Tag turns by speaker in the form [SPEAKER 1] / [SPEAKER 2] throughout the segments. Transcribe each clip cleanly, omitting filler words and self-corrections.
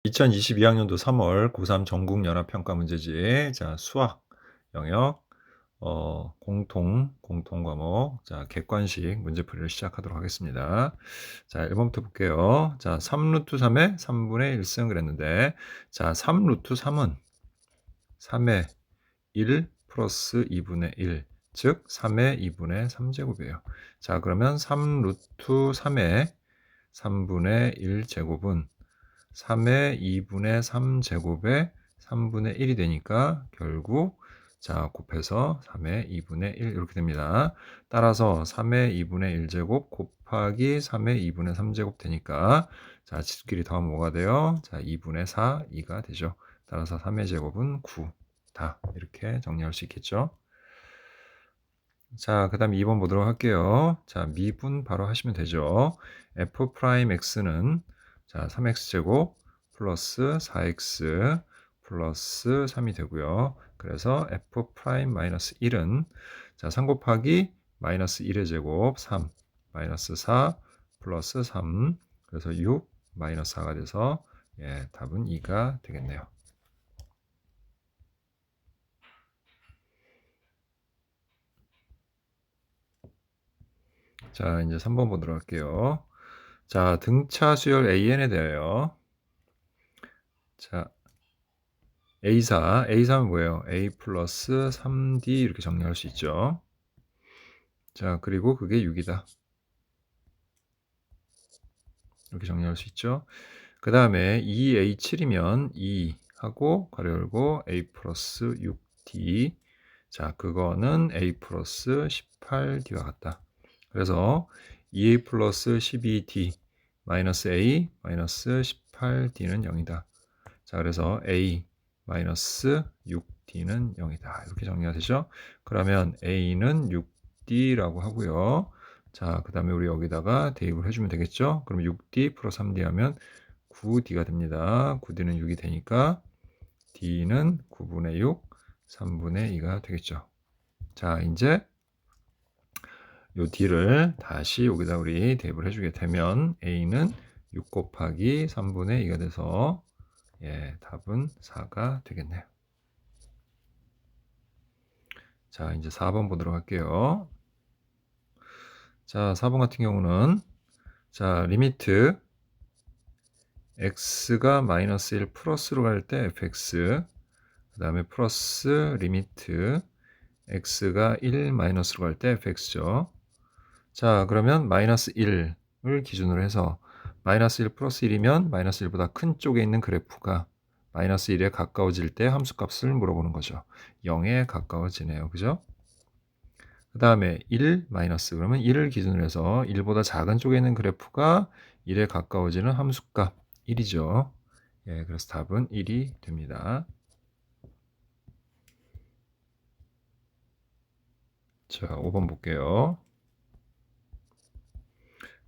[SPEAKER 1] 2022학년도 3월 고3 전국 연합평가 문제지. 자, 수학 영역 공통 과목. 자, 객관식 문제풀이를 시작하도록 하겠습니다. 자, 1번부터 볼게요. 자, 3루트 3의 3분의 1승 그랬는데, 자, 3루트 3은 3의 1 플러스 2분의 1, 즉 3의 2분의 3제곱이에요. 자, 그러면 3루트 3의 3분의 1제곱은 3의 2분의 3제곱에 3분의 1이 되니까 결국 자 곱해서 3의 2분의 1 이렇게 됩니다. 따라서 3의 2분의 1제곱 곱하기 3의 2분의 3제곱 되니까 자 지들끼리 더하면 뭐가 돼요? 자 2분의 4, 2가 되죠. 따라서 3의 제곱은 9다 이렇게 정리할 수 있겠죠. 자, 그 다음 2번 보도록 할게요. 자, 미분 바로 하시면 되죠. f'x는 자, 3x제곱 플러스 4x 플러스 3이 되고요. 그래서 f'-1은 자, 3 곱하기 마이너스 1의 제곱 3 마이너스 4 플러스 3 그래서 6 마이너스 4가 돼서 예, 답은 2가 되겠네요. 자, 이제 3번 보도록 할게요. 자, 등차 수열 AN에 대하여 자, A4는 뭐예요? A 플러스 3D 이렇게 정리할 수 있죠. 자, 그리고 그게 6이다. 이렇게 정리할 수 있죠. 그 다음에 2A7이면 2하고 가로 열고 A 플러스 6D 자, 그거는 A 플러스 18D와 같다. 그래서 2A 플러스 12D 마이너스 A 마이너스 18D는 0이다. 자, 그래서 A 마이너스 6D는 0이다. 이렇게 정리가 되죠. 그러면 A는 6D라고 하고요. 자, 그 다음에 우리 여기다가 대입을 해주면 되겠죠. 그럼 6D 플러스 3D 하면 9D가 됩니다. 9D는 6이 되니까 D는 9분의 6, 3분의 2가 되겠죠. 자, 이제 요 D를 다시 여기다 우리 대입을 해주게 되면 A는 6 곱하기 3분의 2가 돼서 예, 답은 4가 되겠네요. 자, 이제 4번 보도록 할게요. 자, 4번 같은 경우는 자, 리미트 x가 마이너스 1 플러스로 갈 때 fx 그 다음에 플러스 리미트 x가 1 마이너스로 갈 때 fx죠. 자, 그러면 마이너스 1을 기준으로 해서 마이너스 1 플러스 1이면 마이너스 1보다 큰 쪽에 있는 그래프가 마이너스 1에 가까워질 때 함수값을 물어보는 거죠. 0에 가까워지네요. 그죠? 그 다음에 1 마이너스 그러면 1을 기준으로 해서 1보다 작은 쪽에 있는 그래프가 1에 가까워지는 함수값 1이죠. 예, 그래서 답은 1이 됩니다. 자, 5번 볼게요.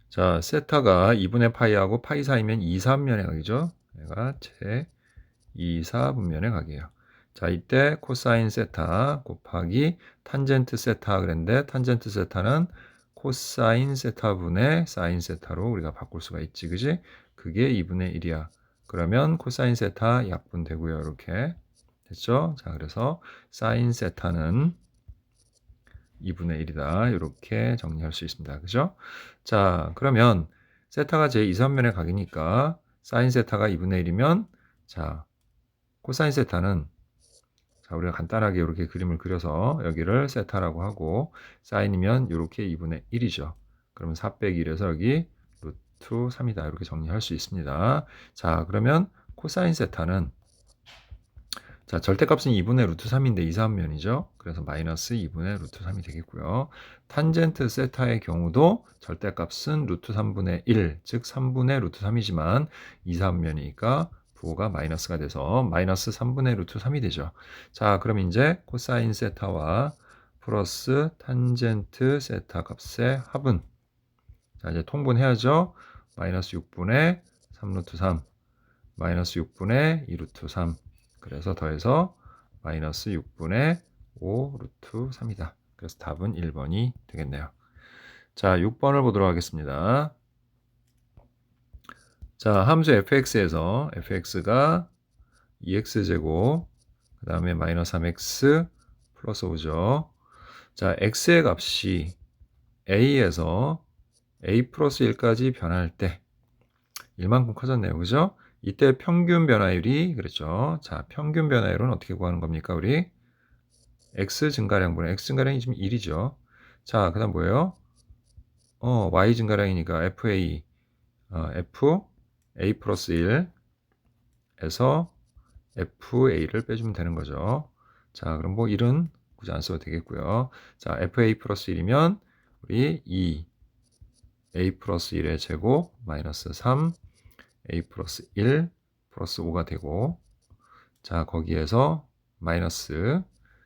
[SPEAKER 1] 자, 세타가 2분의 파이하고 파이 사이면 2, 3면의 각이죠. 얘가 제 2, 4분면의 각이에요. 자, 이때 코사인 세타 곱하기 탄젠트 세타 그랬는데 탄젠트 세타는 코사인 세타분의 사인 세타로 우리가 바꿀 수가 있지. 그지? 그게 2분의 1이야. 그러면 코사인 세타 약분되고요. 이렇게. 됐죠? 자, 그래서 사인 세타는 2분의 1이다. 이렇게 정리할 수 있습니다. 그죠? 자, 그러면 세타가 제 2, 3면의 각이니까 사인 세타가 2분의 1이면 자, 코사인 세타는 자, 우리가 간단하게 이렇게 그림을 그려서 여기를 세타라고 하고 사인이면 이렇게 2분의 1이죠. 그러면 4 빼기 1에서 여기 루트 3이다. 이렇게 정리할 수 있습니다. 자, 그러면 코사인 세타는 자, 절대값은 2분의 루트 3인데 이사면이죠. 그래서 마이너스 2분의 루트 3이 되겠고요. 탄젠트 세타의 경우도 절대값은 루트 3분의 1, 즉 3분의 루트 3이지만 이사면이니까 부호가 마이너스가 돼서 마이너스 3분의 루트 3이 되죠. 자, 그럼 이제 코사인 세타와 플러스 탄젠트 세타 값의 합은 자, 이제 통분해야죠. 마이너스 6분의 3 루트 3 마이너스 6분의 2 루트 3 그래서 더해서 마이너스 6분의 5 루트 3이다. 그래서 답은 1번이 되겠네요. 자, 6번을 보도록 하겠습니다. 자, 함수 fx에서 fx가 2x제곱 그 다음에 마이너스 3x 플러스 5죠. 자, x의 값이 a에서 a 플러스 1까지 변할 때 1만큼 커졌네요. 그죠? 이때 평균 변화율이 그랬죠. 자, 평균 변화율은 어떻게 구하는 겁니까? 우리 x 증가량분의 x 증가량이 지금 1이죠. 자, 그다음 뭐예요? y 증가량이니까 fa f a 플러스 1에서 fa를 빼주면 되는 거죠. 자, 그럼 뭐 1은 굳이 안 써도 되겠고요. 자, fa 플러스 1이면 우리 2 a 플러스 1의 제곱 마이너스 3 a 플러스 1 플러스 5가 되고, 자, 거기에서 마이너스,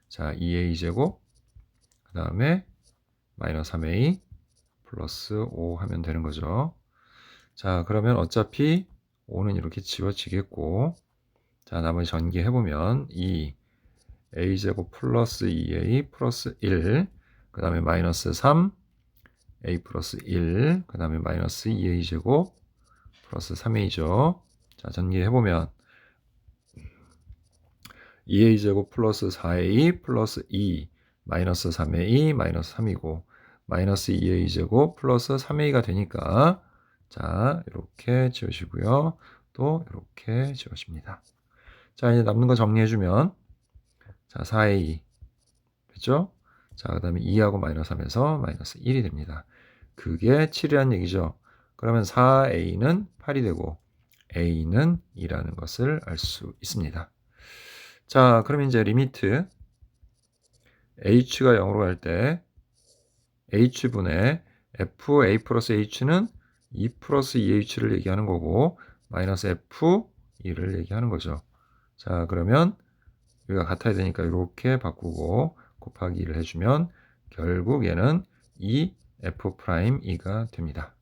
[SPEAKER 1] 자, 2a 제곱 그 다음에 마이너스 3a 플러스 5 하면 되는 거죠. 자, 그러면 어차피 5는 이렇게 지워지겠고, 자, 나머지 전개해보면 2a 제곱 플러스 2a 플러스 1, 그 다음에 마이너스 3 a 플러스 1, 그 다음에 마이너스 2a 제곱 플러스 3a죠. 자, 전개해보면 2a 제곱 플러스 4a 플러스 2 마이너스 3a 마이너스 3이고 마이너스 2a 제곱 플러스 3a가 되니까, 자, 이렇게 지우시고요. 또 이렇게 지워집니다. 자, 이제 남는 거 정리해주면, 자, 4a 됐죠? 자, 그 다음에 2하고 마이너스 3에서 마이너스 1이 됩니다. 그게 7이라는 얘기죠. 그러면 4a는 8이 되고 a는 2라는 것을 알 수 있습니다. 자, 그럼 이제 리미트 h가 0으로 갈 때 h분의 f a 플러스 h는 2 플러스 2h를 얘기하는 거고 마이너스 f 2를 얘기하는 거죠. 자, 그러면 여기가 같아야 되니까 이렇게 바꾸고 곱하기 2를 해주면 결국 얘는 2f'2가 됩니다.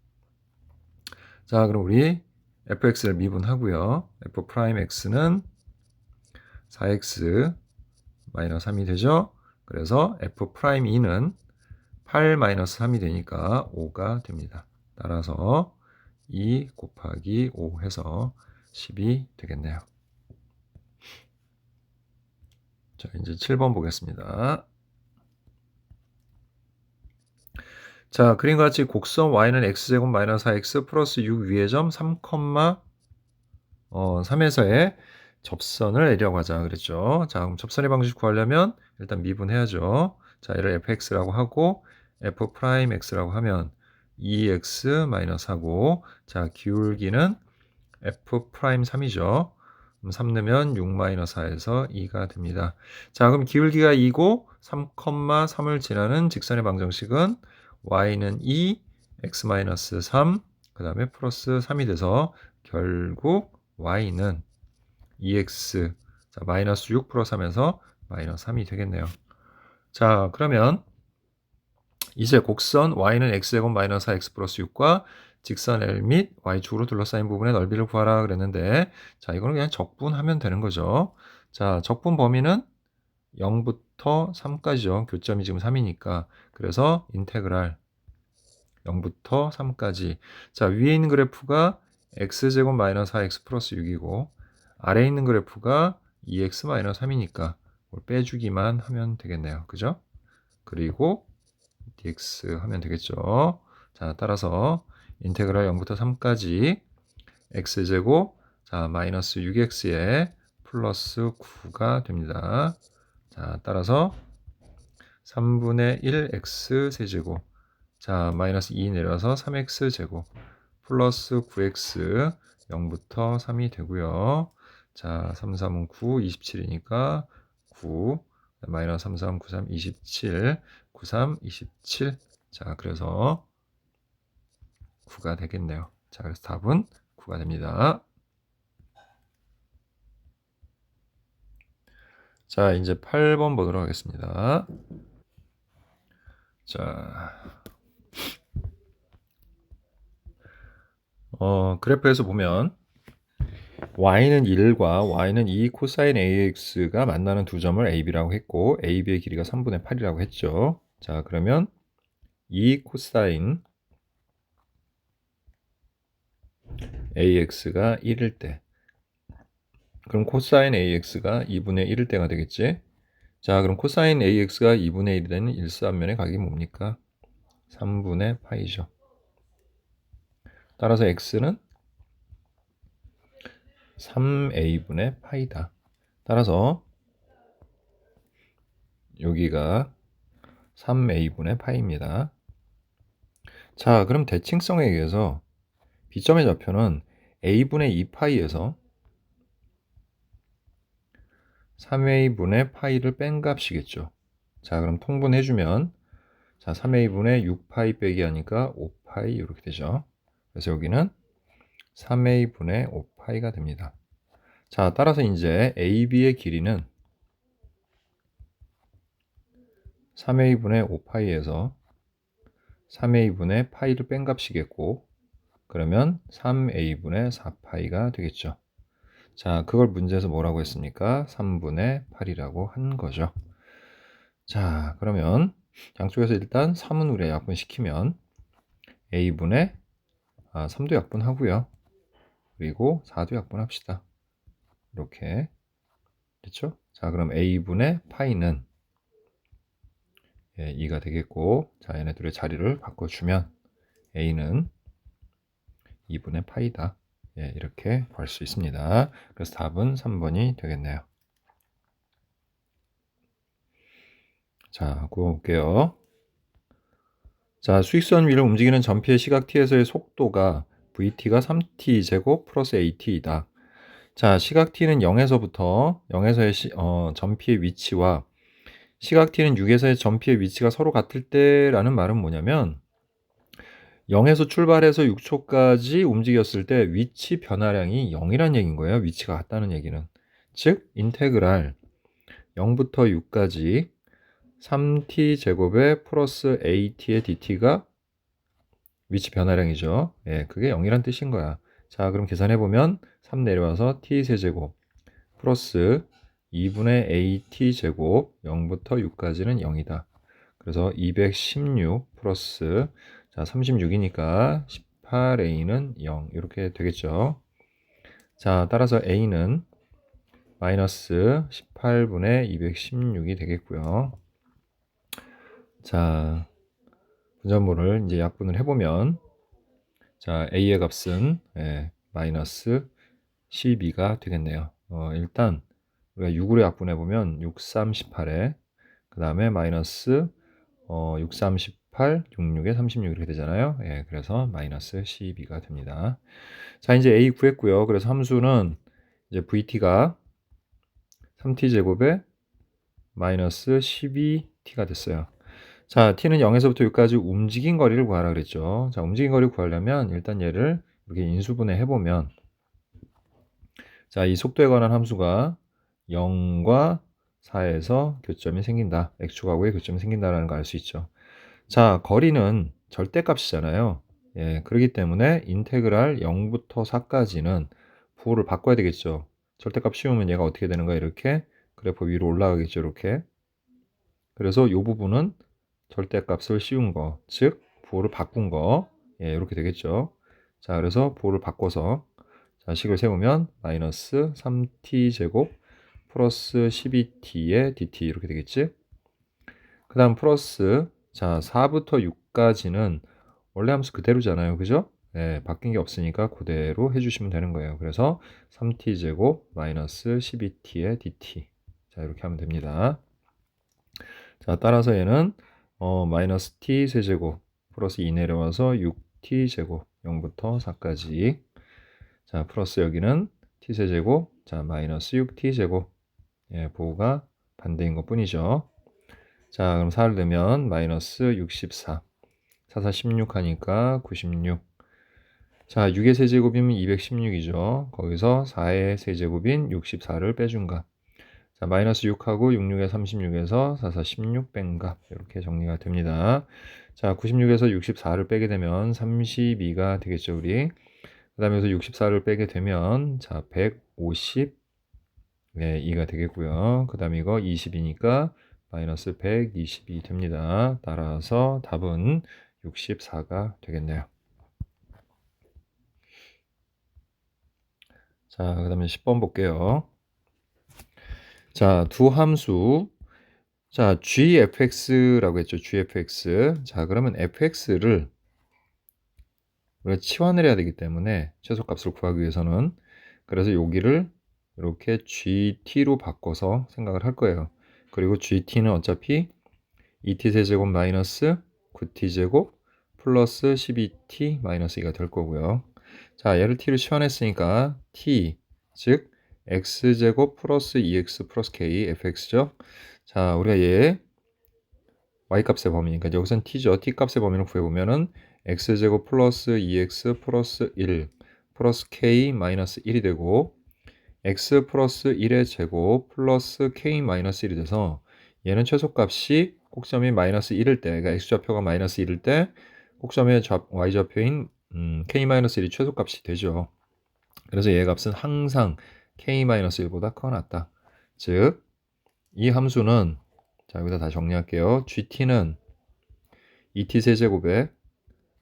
[SPEAKER 1] 자, 그럼 우리 fx를 미분하고요. f'x는 4x 마이너스 3이 되죠. 그래서 f'2는 8 마이너스 3이 되니까 5가 됩니다. 따라서 2 곱하기 5 해서 10이 되겠네요. 자, 이제 7번 보겠습니다. 자, 그림과 같이 곡선 y는 x제곱 마이너스 4x 플러스 6 위의 점 3, 3에서의 접선을 내려고 하자 그랬죠. 자, 그럼 접선의 방식 구하려면 일단 미분해야죠. 자, 얘를 fx라고 하고 f'x라고 하면 2x 마이너스 하고, 자, 기울기는 f'3이죠. 그럼 3 넣으면 6 마이너스 4에서 2가 됩니다. 자, 그럼 기울기가 2고 3, 3을 지나는 직선의 방정식은 y는 2, x 마이너스 3, 그 다음에 플러스 3이 돼서 결국 y는 2x, 자, 마이너스 6 플러스 3에서 마이너스 3이 되겠네요. 자, 그러면 이제 곡선 y는 x제곱 마이너스 4x 플러스 6과 직선 L 및 y축으로 둘러싸인 부분의 넓이를 구하라 그랬는데, 자, 이거는 그냥 적분하면 되는 거죠. 자, 적분 범위는 0부터 3까지죠. 교점이 지금 3이니까. 그래서 인테그랄 0부터 3까지. 자, 위에 있는 그래프가 x제곱 마이너스 4x 플러스 6이고 아래에 있는 그래프가 2x 마이너스 3이니까 빼주기만 하면 되겠네요. 그죠? 그리고 dx 하면 되겠죠. 자, 따라서 인테그랄 0부터 3까지 x제곱, 자, 마이너스 6x에 플러스 9가 됩니다. 자, 따라서 3분의 1 x 세제곱, 자, 마이너스 2 내려서 3x 제곱 플러스 9x 0부터 3이 되고요. 자, 3, 3은 9, 27이니까 9, 마이너스 3, 3, 9, 3, 27, 9, 3, 27. 자, 그래서 9가 되겠네요. 자, 그래서 답은 9가 됩니다. 자, 이제 8번 보도록 하겠습니다. 자, 그래프에서 보면 y는 1과 y는 2 코사인 ax가 만나는 두 점을 ab라고 했고 ab의 길이가 3분의 8이라고 했죠. 자, 그러면 2 코사인 AX가 1일 때. 그럼 코사인 AX가 2분의 1일 때가 되겠지? 자, 그럼 코사인 AX가 2분의 1이 되는 일사면의 각이 뭡니까? 3분의 파이죠. 따라서 X는 3A분의 파이다. 따라서 여기가 3A분의 파이입니다. 자, 그럼 대칭성에 의해서 B점의 좌표는 A분의 2파이에서 3A분의 파이를 뺀 값이겠죠. 자, 그럼 통분해주면 자, 3A분의 6파이 빼기 하니까 5파이 이렇게 되죠. 그래서 여기는 3A분의 5파이가 됩니다. 자, 따라서 이제 AB의 길이는 3A분의 5파이에서 3A분의 파이를 뺀 값이겠고, 그러면 3A분의 4파이가 되겠죠. 자, 그걸 문제에서 뭐라고 했습니까? 3분의 8이라고 한 거죠. 자, 그러면 양쪽에서 일단 3은 우리가 약분시키면 A분의 3도 약분하고요. 그리고 4도 약분합시다. 이렇게 됐죠? 자, 그럼 A분의 파이는 2가 되겠고, 자, 얘네들의 자리를 바꿔주면 A는 2분의 파이다. 이렇게 구할 수 있습니다. 그래서 답은 3번이 되겠네요. 자, 구워볼게요. 자, 수직선 위를 움직이는 전피의 시각 t에서의 속도가 vt가 3t 제곱 플러스 at이다. 자, 시각 t는 0에서의 전피의 위치와 시각 t는 6에서의 전피의 위치가 서로 같을 때라는 말은 뭐냐면 0에서 출발해서 6초까지 움직였을 때 위치 변화량이 0이라는 얘기인 거예요. 위치가 같다는 얘기는. 즉 인테그랄 0부터 6까지 3t 제곱에 플러스 at의 dt가 위치 변화량이죠. 그게 0이란 뜻인 거야. 자, 그럼 계산해보면 3 내려와서 t 세제곱 플러스 2분의 at 제곱 0부터 6까지는 0이다. 그래서 216 플러스 자 36이니까 18a는 0 이렇게 되겠죠. 자, 따라서 a는 마이너스 18분의 216이 되겠고요. 자, 분자물을 이제 약분을 해보면 자, a의 값은 마이너스 12가 되겠네요. 일단 우리가 6으로 약분해보면 6, 3, 18에 그 다음에 마이너스 6, 3, 18, 66에 36 이렇게 되잖아요. 그래서 마이너스 12가 됩니다. 자, 이제 a 구했고요. 그래서 함수는 이제 vt가 3t 제곱에 마이너스 12t가 됐어요. 자, t는 0에서부터 6까지 움직인 거리를 구하라 그랬죠. 자, 움직인 거리를 구하려면 일단 얘를 이렇게 인수분해 해보면 자, 이 속도에 관한 함수가 0과 4에서 교점이 생긴다. x축하고의 교점이 생긴다는 걸 알 수 있죠. 자, 거리는 절대값이잖아요. 그렇기 때문에 인테그랄 0부터 4까지는 부호를 바꿔야 되겠죠. 절대값 씌우면 얘가 어떻게 되는 거야? 이렇게 그래프 위로 올라가겠죠. 이렇게. 그래서 이 부분은 절대값을 씌운 거, 즉 부호를 바꾼 거, 이렇게 되겠죠. 자, 그래서 부호를 바꿔서 자, 식을 세우면 마이너스 3t 제곱 플러스 12t의 dt 이렇게 되겠지. 그 다음 플러스 자 4부터 6까지는 원래 함수 그대로잖아요. 그죠? 바뀐 게 없으니까 그대로 해주시면 되는 거예요. 그래서 3t 제곱 마이너스 12t의 dt 자 이렇게 하면 됩니다. 자, 따라서 얘는 마이너스 t 세제곱 플러스 2 내려와서 6t 제곱 0부터 4까지 자 플러스 여기는 t 세제곱 자 마이너스 6t 제곱 부호가 반대인 것 뿐이죠. 자 그럼 4를 넣으면 마이너스 64 4, 4, 16 하니까 96 자 6의 세제곱이면 216이죠. 거기서 4의 세제곱인 64를 빼준 값 자, 마이너스 6하고 66에 36에서 4, 4, 16 뺀 값 이렇게 정리가 됩니다. 자, 96에서 64를 빼게 되면 32가 되겠죠, 우리. 그 다음에 여기서 64를 빼게 되면 자, 152가 되겠고요. 그 다음에 이거 20이니까 마이너스 122 됩니다. 따라서 답은 64가 되겠네요. 자, 그 다음에 10번 볼게요. 자, 두 함수. 자, gfx라고 했죠. gfx. 자, 그러면 fx를 우리가 치환을 해야 되기 때문에 최소값을 구하기 위해서는 그래서 여기를 이렇게 gt로 바꿔서 생각을 할 거예요. 그리고 gt는 어차피 2t 세제곱 마이너스 9t 제곱 플러스 12t 마이너스 2가 될 거고요. 자, 얘를 t로 치환했으니까 t 즉 x제곱 플러스 2x 플러스 k fx죠. 자, 우리가 얘 y값의 범위니까 여기선 t죠. t값의 범위를 구해보면은 x제곱 플러스 2x 플러스 1 플러스 k 마이너스 1이 되고 x 플러스 1의 제곱 플러스 k 마이너스 1이 돼서 얘는 최소값이 꼭점이 마이너스 1일 때, 그러니까 x좌표가 마이너스 1일 때 꼭점의 y좌표인 k 마이너스 1이 최소값이 되죠. 그래서 얘 값은 항상 k 마이너스 1보다 커 낫다. 즉, 이 함수는 자, 여기다 다시 정리할게요. gt는 2t 세제곱에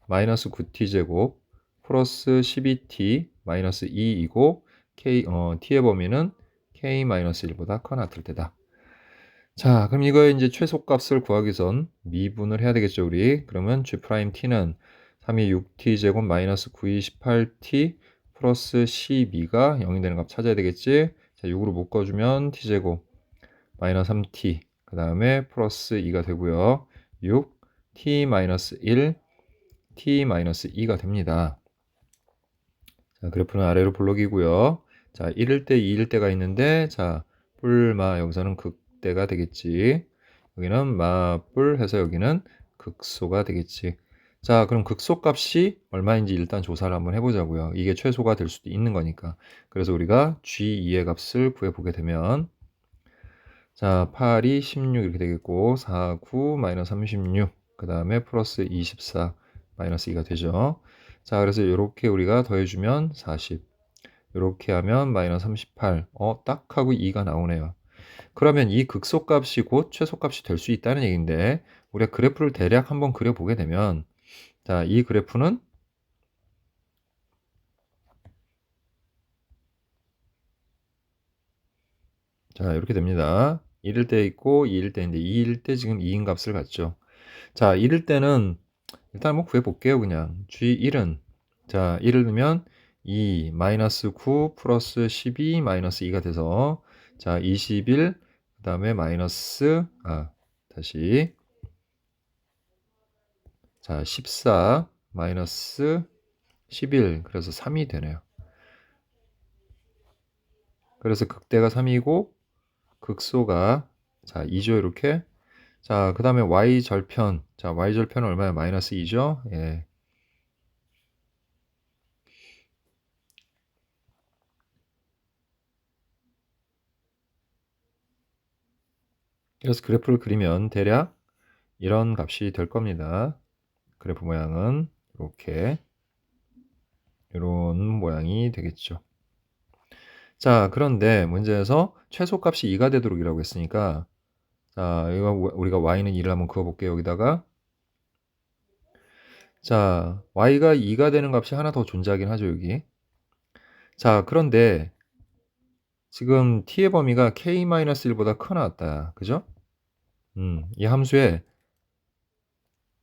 [SPEAKER 1] 마이너스 9t 제곱 플러스 12t 마이너스 2이고 t의 범위는 k 마이너스 1보다 커 낫을 때다. 자, 그럼 이거의 이제 최소값을 구하기 위해선 미분을 해야 되겠죠, 우리. 그러면 g't는 3이 6t 제곱 마이너스 9이 18t 플러스 12가 0이 되는 값 찾아야 되겠지. 자, 6으로 묶어주면 t 제곱 마이너스 3t 그 다음에 플러스 2가 되고요. 6 t 마이너스 1 t 마이너스 2가 됩니다. 자, 그래프는 아래로 볼록이고요. 자, 1일 때, 2일 때가 있는데, 자, 뿔마 여기서는 극대가 되겠지. 여기는 마뿔 해서 여기는 극소가 되겠지. 자, 그럼 극소 값이 얼마인지 일단 조사를 한번 해보자고요. 이게 최소가 될 수도 있는 거니까. 그래서 우리가 G2의 값을 구해보게 되면 자, 8이 16 이렇게 되겠고 4, 9, 마이너스 36 그 다음에 플러스 24 마이너스 2가 되죠. 자, 그래서 이렇게 우리가 더해주면 40 이렇게 하면 마이너스 38 딱 하고 2가 나오네요. 그러면 이 극소값이 곧 최소값이 될 수 있다는 얘기인데 우리가 그래프를 대략 한번 그려보게 되면 자, 이 그래프는 자, 이렇게 됩니다. 1일 때 있고 2일 때인데 2일 때 지금 2인 값을 갖죠. 자, 1일 때는 일단 한번 구해볼게요. 그냥 G1은 자, 1을 넣으면 2 마이너스 9 플러스 12 마이너스 2가 돼서 자, 21 그 다음에 마이너스 다시 자, 14 마이너스 11 그래서 3이 되네요. 그래서 극대가 3이고 극소가 자, 2죠. 이렇게 자, 그 다음에 y절편 자, y절편은 얼마야? 마이너스 2죠. 예. 그래서 그래프를 그리면 대략 이런 값이 될 겁니다. 그래프 모양은 이렇게 이런 모양이 되겠죠. 자, 그런데 문제에서 최소값이 2가 되도록 이라고 했으니까 자, 이거 우리가 y는 2를 한번 그어볼게요. 여기다가 자, y가 2가 되는 값이 하나 더 존재하긴 하죠. 여기. 자, 그런데 지금 t의 범위가 k-1보다 커 나왔다. 그죠? 이 함수의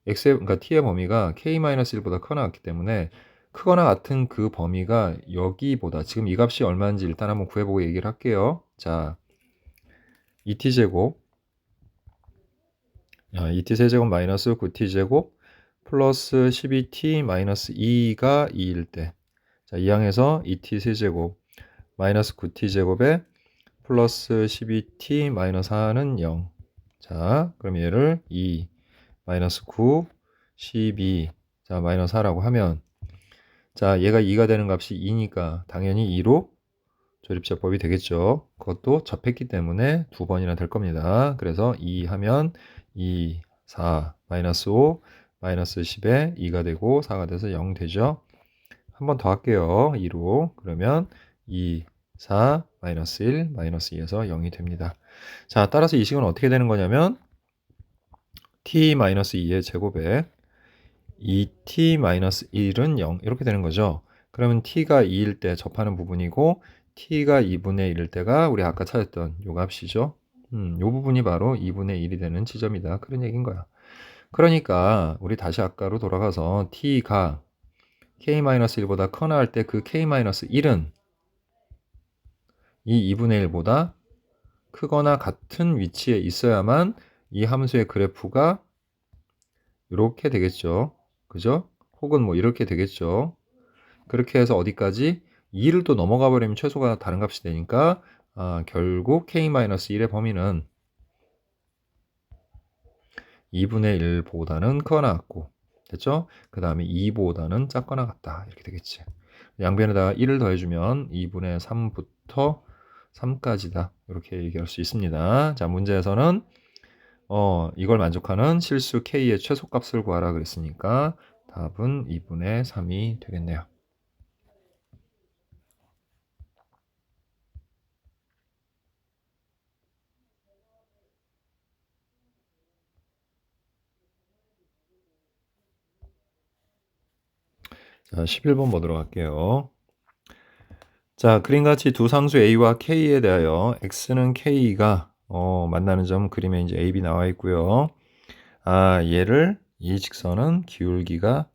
[SPEAKER 1] 그러니까 t의 범위가 k-1보다 커 나왔기 때문에 크거나 같은 그 범위가 여기보다 지금 이 값이 얼마인지 일단 한번 구해보고 얘기를 할게요. 자, 2t제곱 2t 세제곱 마이너스 9t제곱 플러스 12t 마이너스 2가 2일 때 자, 이 항에서 2t 세제곱 마이너스 9t제곱에 플러스 12t 마이너스 4는 0. 자, 그럼 얘를 2 마이너스 9 12 자, 마이너스 4라고 하면 자, 얘가 2가 되는 값이 2니까 당연히 2로 조립제법이 되겠죠. 그것도 접했기 때문에 두 번이나 될 겁니다. 그래서 2 하면 2, 4, 마이너스 5, 마이너스 10에 2가 되고 4가 돼서 0 되죠. 한 번 더 할게요. 2로. 그러면 2, 4, 마이너스 1, 마이너스 2에서 0이 됩니다. 자, 따라서 이 식은 어떻게 되는 거냐면 t-2의 제곱에 2t-1은 0 이렇게 되는 거죠. 그러면 t가 2일 때 접하는 부분이고 t가 2분의 1일 때가 우리 아까 찾았던 요 값이죠. 요 부분이 바로 2분의 1이 되는 지점이다. 그런 얘기인 거야. 그러니까 우리 다시 아까로 돌아가서 t가 k-1보다 커나 할 때 그 k-1은 이 2분의 1보다 크거나 같은 위치에 있어야만 이 함수의 그래프가 이렇게 되겠죠. 그죠? 혹은 뭐 이렇게 되겠죠. 그렇게 해서 어디까지 2를 또 넘어가 버리면 최소가 다른 값이 되니까 결국 k-1의 범위는 2분의 1보다는 크거나 같고 됐죠? 그 다음에 2보다는 작거나 같다 이렇게 되겠지. 양변에다가 1을 더해주면 2분의 3부터 3까지다 이렇게 얘기할 수 있습니다. 자, 문제에서는 이걸 만족하는 실수 k의 최소값을 구하라 그랬으니까 답은 2분의 3이 되겠네요. 자, 11번 보도록 할게요. 자, 그림같이 두 상수 a와 k에 대하여 x는 k가 만나는 점 그림에 이제 a, b 나와 있고요. 얘를 이 직선은 기울기가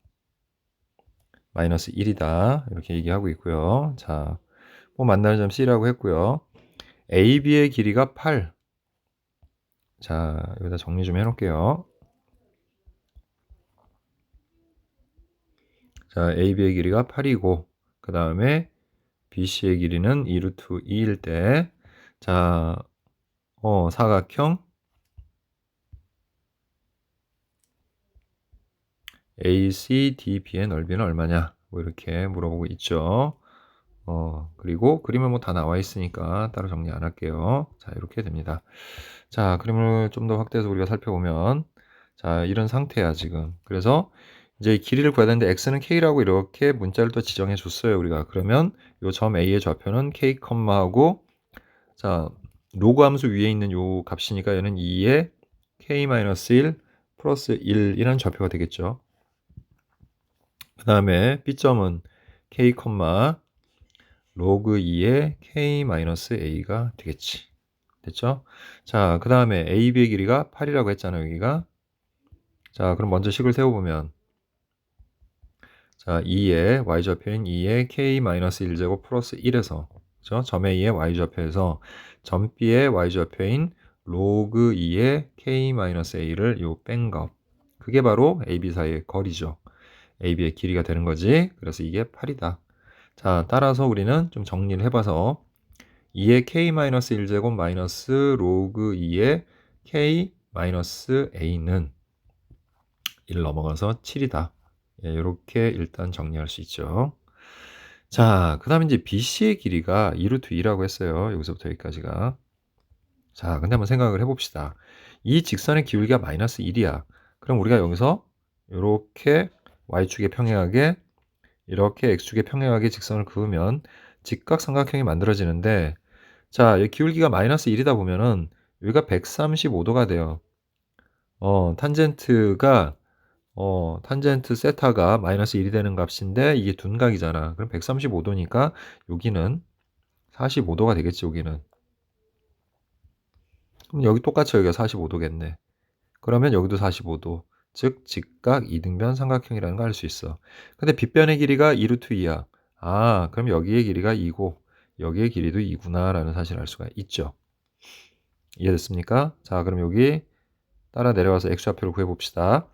[SPEAKER 1] 마이너스 1이다 이렇게 얘기하고 있고요. 자, 뭐 만나는 점 c라고 했고요. AB의 길이가 8. 자, 여기다 정리 좀 해놓을게요. 자, AB의 길이가 8이고 그 다음에 BC의 길이는 2루트 2일 때 자, 사각형 ACDB의 넓이는 얼마냐 뭐 이렇게 물어보고 있죠. 그리고 그림은 뭐 다 나와 있으니까 따로 정리 안 할게요. 자, 이렇게 됩니다. 자, 그림을 좀 더 확대해서 우리가 살펴보면 자, 이런 상태야 지금. 그래서 이제 길이를 구해야 되는데 x는 k라고 이렇게 문자를 또 지정해 줬어요 우리가. 그러면 요 점 a의 좌표는 k, 하고 자, 로그 함수 위에 있는 요 값이니까 얘는 2의 k-1 플러스 1이라는 좌표가 되겠죠. 그 다음에 b점은 k, 로그 2의 k-a가 되겠지. 됐죠? 자, 그 다음에 AB의 길이가 8이라고 했잖아요, 여기가. 자, 그럼 먼저 식을 세워보면 자, 2의 y좌표인 2의 k-1제곱 플러스 1에서 그죠? 점 A의 y좌표에서 점 B의 y좌표인 로그 2의 k-a를 요 뺀 것. 그게 바로 AB 사이의 거리죠. AB의 길이가 되는 거지. 그래서 이게 8이다. 자, 따라서 우리는 좀 정리를 해봐서 2의 k-1제곱 마이너스 로그 2의 k-a는 1 넘어가서 7이다. 예, 이렇게 일단 정리할 수 있죠. 자, 그 다음에 이제 BC의 길이가 2루트 2라고 했어요. 여기서부터 여기까지가. 자, 근데 한번 생각을 해봅시다. 이 직선의 기울기가 마이너스 1이야. 그럼 우리가 여기서 이렇게 y축에 평행하게 이렇게 x축에 평행하게 직선을 그으면 직각삼각형이 만들어지는데 자, 이 기울기가 마이너스 1이다 보면은 여기가 135도가 돼요. 탄젠트 세타가 마이너스 1이 되는 값인데 이게 둔각이잖아. 그럼 135도니까 여기는 45도가 되겠지, 여기는. 그럼 여기 똑같이 여기가 45도겠네. 그러면 여기도 45도. 즉 직각 이등변 삼각형이라는 걸 알 수 있어. 근데 빗변의 길이가 2루트 2야. 그럼 여기의 길이가 2고 여기의 길이도 2구나 라는 사실을 알 수가 있죠. 이해됐습니까? 자, 그럼 여기 따라 내려와서 x좌표를 구해봅시다.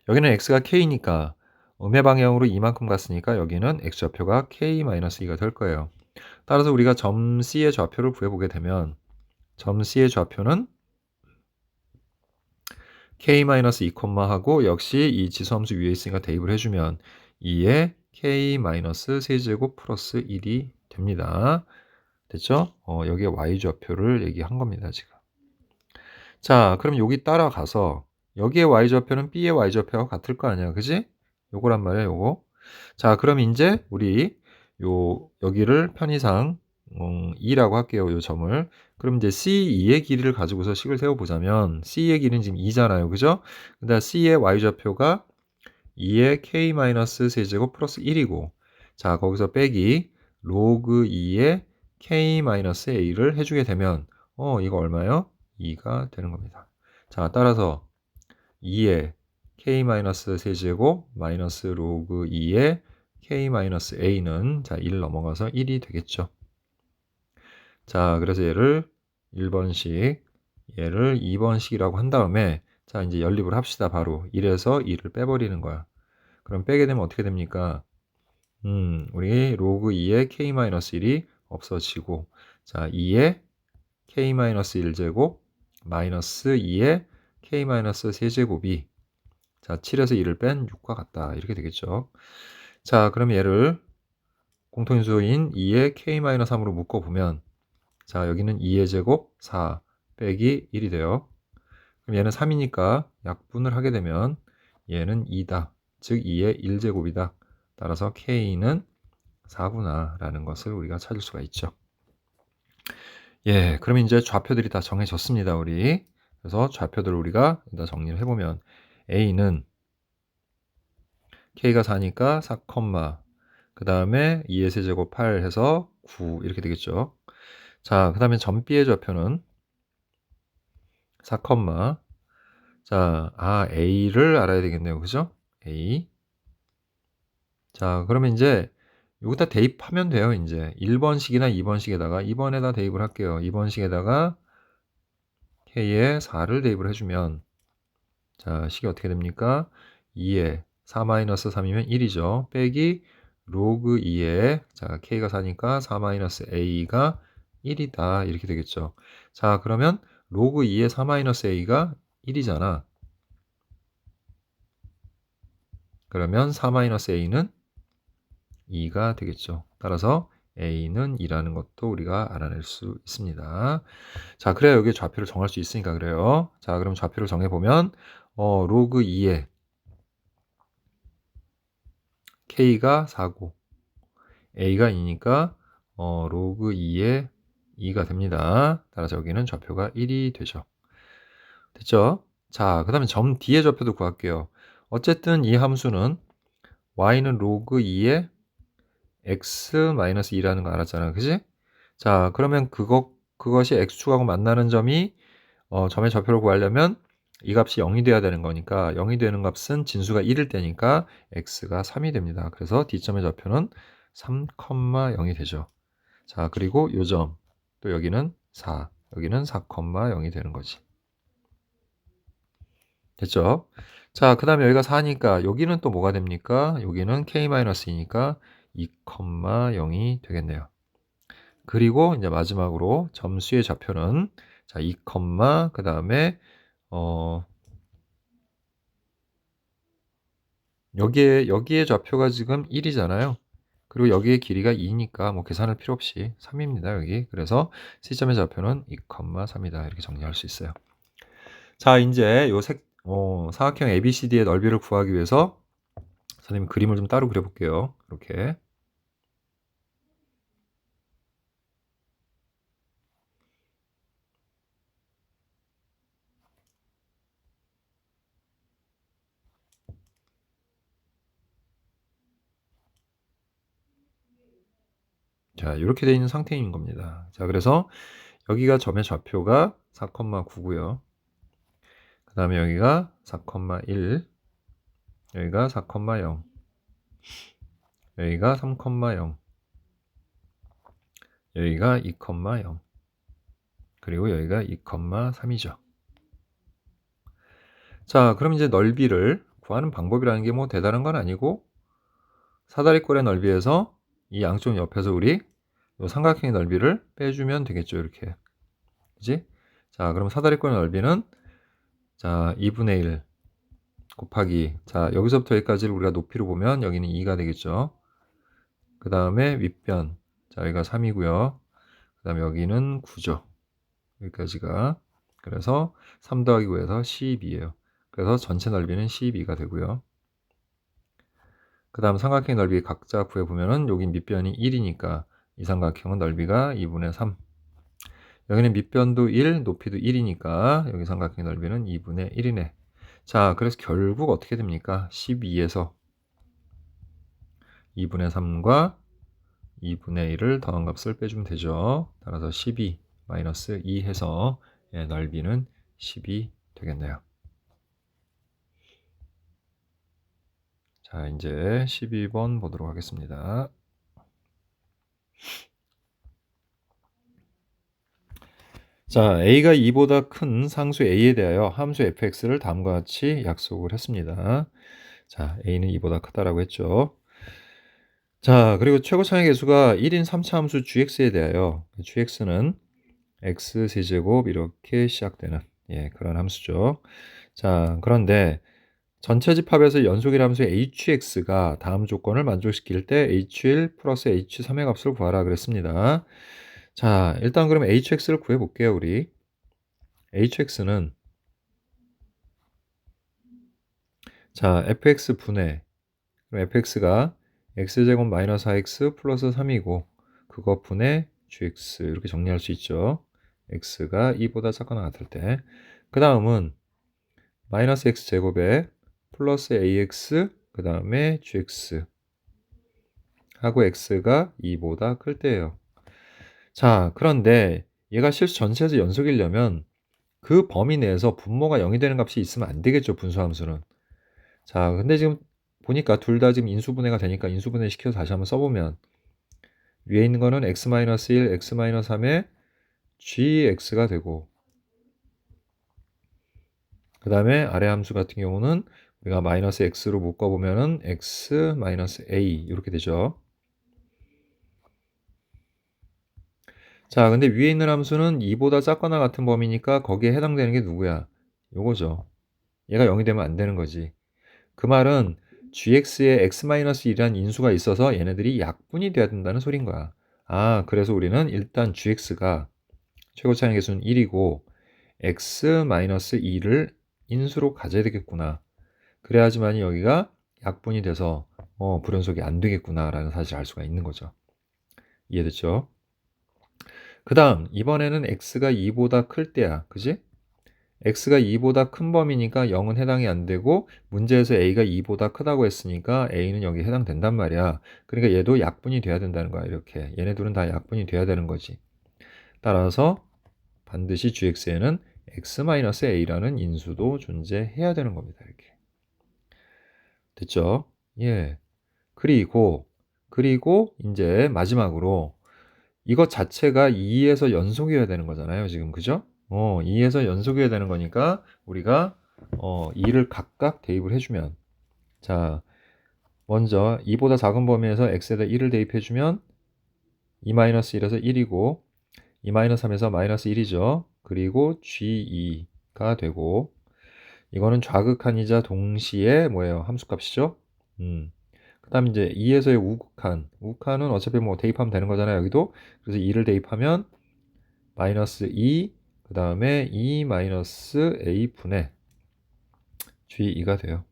[SPEAKER 1] 여기는 x가 k니까 음의 방향으로 이만큼 갔으니까 여기는 x좌표가 k-2가 될 거예요. 따라서 우리가 점 C의 좌표를 구해보게 되면 점 C의 좌표는 k-2, 하고 역시 이 지수함수 위에 있으니까 대입을 해주면 2의 k-세제곱 플러스 1이 됩니다. 됐죠? 여기에 y좌표를 얘기한 겁니다, 지금. 자, 그럼 여기 따라가서 여기에 y좌표는 b의 y좌표와 같을 거 아니야, 그지? 요거란 말이야, 요거. 자, 그럼 이제 우리 여기를 편의상 2라고 할게요, 요 점을. 그럼 이제 C2의 길이를 가지고서 식을 세워보자면 C의 길이는 지금 2잖아요, 그죠? 근데 C의 y좌표가 2의 k-세제곱 플러스 1이고 자, 거기서 빼기 로그 2의 k-a를 해주게 되면 이거 얼마요? 2가 되는 겁니다. 자, 따라서 2의 k-세제곱 마이너스 로그 2의 k-a는 자, 1 넘어가서 1이 되겠죠. 자, 그래서 얘를 1번씩, 얘를 2번씩이라고 한 다음에 자, 이제 연립을 합시다. 바로 1에서 2를 빼버리는 거야. 그럼 빼게 되면 어떻게 됩니까? 우리 로그 2의 k-1이 없어지고 자, 2의 k-1제곱 마이너스 2의 k-세제곱이 자, 7에서 2를 뺀 6과 같다. 이렇게 되겠죠. 자, 그럼 얘를 공통인수인 2의 k-3으로 묶어보면 자, 여기는 2의 제곱 4 빼기 1이 돼요. 그럼 얘는 3이니까 약분을 하게 되면 얘는 2다. 즉 2의 1제곱이다. 따라서 k는 4구나 라는 것을 우리가 찾을 수가 있죠. 예, 그럼 이제 좌표들이 다 정해졌습니다. 우리. 그래서 좌표들을 우리가 일단 정리를 해보면 a는 k가 4니까 4, 그 다음에 2의 세제곱 8 해서 9 이렇게 되겠죠. 자, 그 다음에 점 B의 좌표는 4, 자, A를 알아야 되겠네요. 그죠? A. 자, 그러면 이제 여기다 대입하면 돼요. 이제 1번식이나 2번식에다가 2번에다 대입을 할게요. 2번식에다가 K에 4를 대입을 해주면 자, 식이 어떻게 됩니까? 2에 4-3이면 1이죠. 빼기 로그 2에 자, K가 4니까 4-A가 1이다. 이렇게 되겠죠. 자, 그러면 로그 2에 4-A가 1이잖아. 그러면 4-A는 2가 되겠죠. 따라서 A는 2라는 것도 우리가 알아낼 수 있습니다. 자, 그래야 여기 좌표를 정할 수 있으니까 그래요. 자, 그럼 좌표를 정해보면 로그 2에 K가 4고 A가 2니까 로그 2에 2가 됩니다. 따라서 여기는 좌표가 1이 되죠. 됐죠? 자, 그 다음에 점 D의 좌표도 구할게요. 어쨌든 이 함수는 y는 로그 2에 x-2라는 거 알았잖아. 그지? 자, 그러면 그것이 x축하고 만나는 점이 점의 좌표를 구하려면 이 값이 0이 돼야 되는 거니까 0이 되는 값은 진수가 1일 때니까 x가 3이 됩니다. 그래서 D점의 좌표는 3,0이 되죠. 자, 그리고 요 점, 또 여기는 4, 여기는 4,0이 되는 거지. 됐죠? 자, 그 다음에 여기가 4니까 여기는 또 뭐가 됩니까? 여기는 k-2니까 2,0이 되겠네요. 그리고 이제 마지막으로 점수의 좌표는 자, 2, 그 다음에 여기에 좌표가 지금 1이잖아요. 그리고 여기에 길이가 2니까 뭐 계산할 필요 없이 3입니다. 여기. 그래서 C점의 좌표는 2,3이다. 이렇게 정리할 수 있어요. 자, 이제 요 사각형 ABCD의 넓이를 구하기 위해서 선생님 그림을 좀 따로 그려볼게요. 이렇게. 자, 이렇게 되어 있는 상태인 겁니다. 자, 그래서 여기가 점의 좌표가 4,9고요. 그 다음에 여기가 4,1, 여기가 4,0, 여기가 3,0, 여기가 2,0, 그리고 여기가 2,3이죠. 자, 그럼 이제 넓이를 구하는 방법이라는 게 뭐 대단한 건 아니고 사다리꼴의 넓이에서 이 양쪽 옆에서 우리 요 삼각형의 넓이를 빼주면 되겠죠. 이렇게. 그지? 자, 그럼 사다리꼴의 넓이는 자, 2분의 1 곱하기 자, 여기서부터 여기까지를 우리가 높이로 보면 여기는 2가 되겠죠. 그 다음에 윗변 자, 여기가 3이고요. 그 다음에 여기는 9죠. 여기까지가 그래서 3 더하기 9에서 12예요. 그래서 전체 넓이는 12가 되고요. 그 다음 삼각형의 넓이 각자 구해보면은 여기 밑변이 1이니까 이 삼각형은 넓이가 2분의 3. 여기는 밑변도 1, 높이도 1이니까 여기 삼각형의 넓이는 2분의 1이네. 자, 그래서 결국 어떻게 됩니까? 12에서 2분의 3과 2분의 1을 더한 값을 빼주면 되죠. 따라서 12 마이너스 2 해서 넓이는 10이 되겠네요. 자, 이제 12번 보도록 하겠습니다. 자, a가 2보다 큰 상수 a에 대하여 함수 fx를 다음과 같이 약속을 했습니다. 자, a는 2보다 크다라고 했죠. 자, 그리고 최고차의 개수가 1인 3차 함수 gx에 대하여 gx는 x세제곱 이렇게 시작되는 그런 함수죠. 자, 그런데 전체 집합에서 연속일 함수 hx가 다음 조건을 만족시킬 때 h1 플러스 h3의 값을 구하라 그랬습니다. 자, 일단 그럼 hx를 구해볼게요, 우리. hx는 자, fx분의 그럼 fx가 x제곱 마이너스 4x 플러스 3이고 그것 분의 gx 이렇게 정리할 수 있죠. x가 2보다 작거나 같을 때. 그 다음은 마이너스 x제곱에 플러스 ax 그 다음에 gx 하고 x가 2보다 클 때예요. 자, 그런데 얘가 실수 전체에서 연속이려면 그 범위 내에서 분모가 0이 되는 값이 있으면 안 되겠죠, 분수함수는. 자, 근데 지금 보니까 둘 다 지금 인수분해가 되니까 인수분해 시켜서 다시 한번 써보면 위에 있는 거는 x-1, x-3의 gx가 되고 그 다음에 아래 함수 같은 경우는 우리가 마이너스 x로 묶어보면은 x-a 이렇게 되죠. 자, 근데 위에 있는 함수는 2보다 작거나 같은 범위니까 거기에 해당되는 게 누구야? 요거죠. 얘가 0이 되면 안 되는 거지. 그 말은 gx에 x-1이라는 인수가 있어서 얘네들이 약분이 돼야 된다는 소린 거야. 아, 그래서 우리는 일단 gx가 최고차의 개수는 1이고 x-2를 인수로 가져야 되겠구나. 그래야지만 여기가 약분이 돼서 불연속이 안 되겠구나라는 사실을 알 수가 있는 거죠. 이해됐죠? 그 다음 이번에는 x가 2보다 클 때야. 그지? x가 2보다 큰 범위니까 0은 해당이 안 되고 문제에서 a가 2보다 크다고 했으니까 a는 여기 해당된단 말이야. 그러니까 얘도 약분이 돼야 된다는 거야. 이렇게 얘네 둘은 다 약분이 돼야 되는 거지. 따라서 반드시 gx에는 x-a라는 인수도 존재해야 되는 겁니다. 이렇게. 됐죠? 예. 그리고 이제 마지막으로 이것 자체가 2에서 연속이어야 되는 거잖아요. 지금 그죠? 2에서 연속이어야 되는 거니까 우리가 2를 각각 대입을 해주면 자 먼저 2보다 작은 범위에서 x에다 1을 대입해주면 2-1에서 1이고 2-3에서 마이너스 1이죠. 그리고 g2가 되고 이거는 좌극한이자 동시에 뭐예요? 함수값이죠. 그 다음 이제 2에서의 우극한은 어차피 뭐 대입하면 되는 거잖아요. 여기도. 그래서 2를 대입하면 마이너스 2, 그 다음에 2 마이너스 a 분의 g2가 돼요.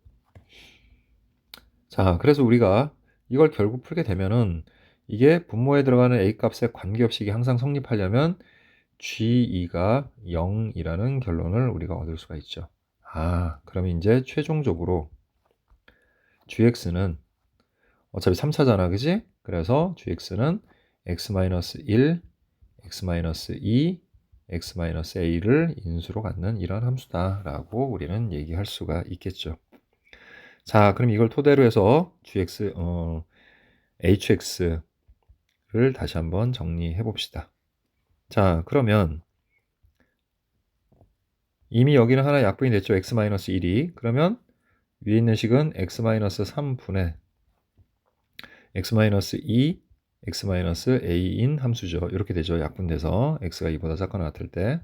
[SPEAKER 1] 자, 그래서 우리가 이걸 결국 풀게 되면은 이게 분모에 들어가는 a 값에 관계없이 이게 항상 성립하려면 g2가 0이라는 결론을 우리가 얻을 수가 있죠. 아, 그럼 이제 최종적으로 gx는 어차피 3차잖아, 그지? 그래서 gx는 x-1, x-2, x-a를 인수로 갖는 이런 함수다라고 우리는 얘기할 수가 있겠죠. 자, 그럼 이걸 토대로 해서 hx를 다시 한번 정리해 봅시다. 자, 그러면 이미 여기는 하나 약분이 됐죠. x-1이. 그러면 위에 있는 식은 x-3분의 x-2, x-a인 함수죠. 이렇게 되죠. 약분돼서 x가 2보다 작거나 같을 때.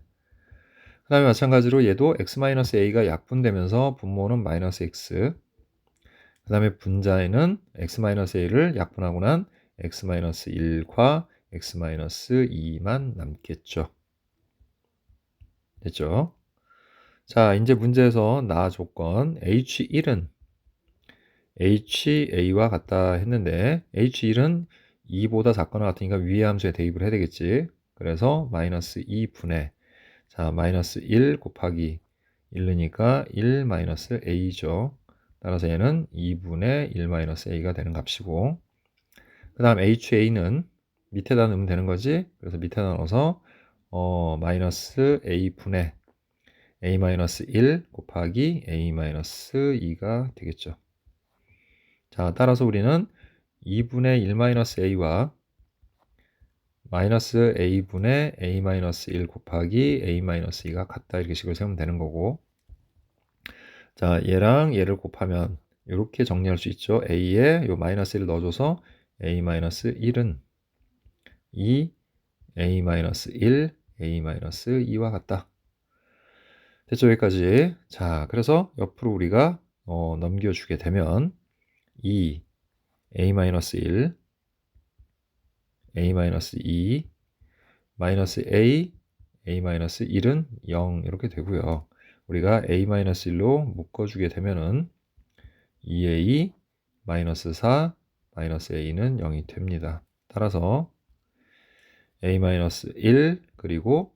[SPEAKER 1] 그 다음에 마찬가지로 얘도 x-a가 약분되면서 분모는 마이너스 x. 그 다음에 분자에는 x-a를 약분하고 난 x-1과 x-2만 남겠죠. 됐죠? 자, 이제 문제에서 나 조건 h1은 ha와 같다 했는데 h1은 2보다 작거나 같으니까 위의 함수에 대입을 해야 되겠지. 그래서 마이너스 2분의 자 마이너스 1 곱하기 1이니까 1 마이너스 a죠. 따라서 얘는 2분의 1 마이너스 a가 되는 값이고 그 다음 ha는 밑에다 넣으면 되는 거지. 그래서 밑에다 넣어서 마이너스 a분의 a-1 곱하기 a-2가 되겠죠. 자, 따라서 우리는 2분의 1-a와 마이너스 a분의 a-1 곱하기 a-2가 같다 이렇게 식을 세우면 되는 거고, 자, 얘랑 얘를 곱하면 이렇게 정리할 수 있죠. a에 요 마이너스 1을 넣어줘서 a-1은 2 a-1 a-2와 같다. 됐죠? 여기까지. 자, 그래서 옆으로 우리가 넘겨주게 되면 2 a-1 a-2 마이너스 a-1은 0 이렇게 되고요. 우리가 a-1로 묶어주게 되면은 2a 마이너스 4 마이너스 a는 0이 됩니다. 따라서 a-1 그리고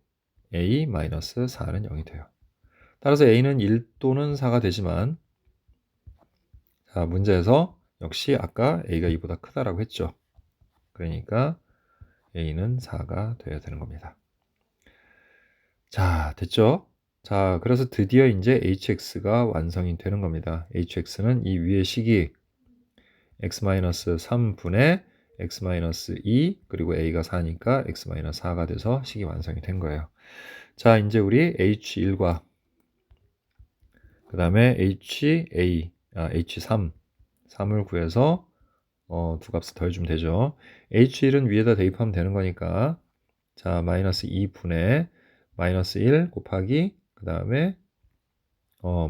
[SPEAKER 1] a-4는 0이 돼요. 따라서 a는 1 또는 4가 되지만, 자, 문제에서 역시 아까 a가 2보다 크다라고 했죠. 그러니까 a는 4가 되어야 되는 겁니다. 자, 됐죠? 자, 그래서 드디어 이제 hx가 완성이 되는 겁니다. hx는 이 위의 식이 x-3분의 x-2 그리고 a가 4니까 x-4가 돼서 식이 완성이 된 거예요. 자, 이제 우리 h1과 그 다음에 h3을 구해서 두 값을 더해주면 되죠. h1은 위에다 대입하면 되는 거니까, 자, 마이너스 2분의 마이너스 1 곱하기 그 다음에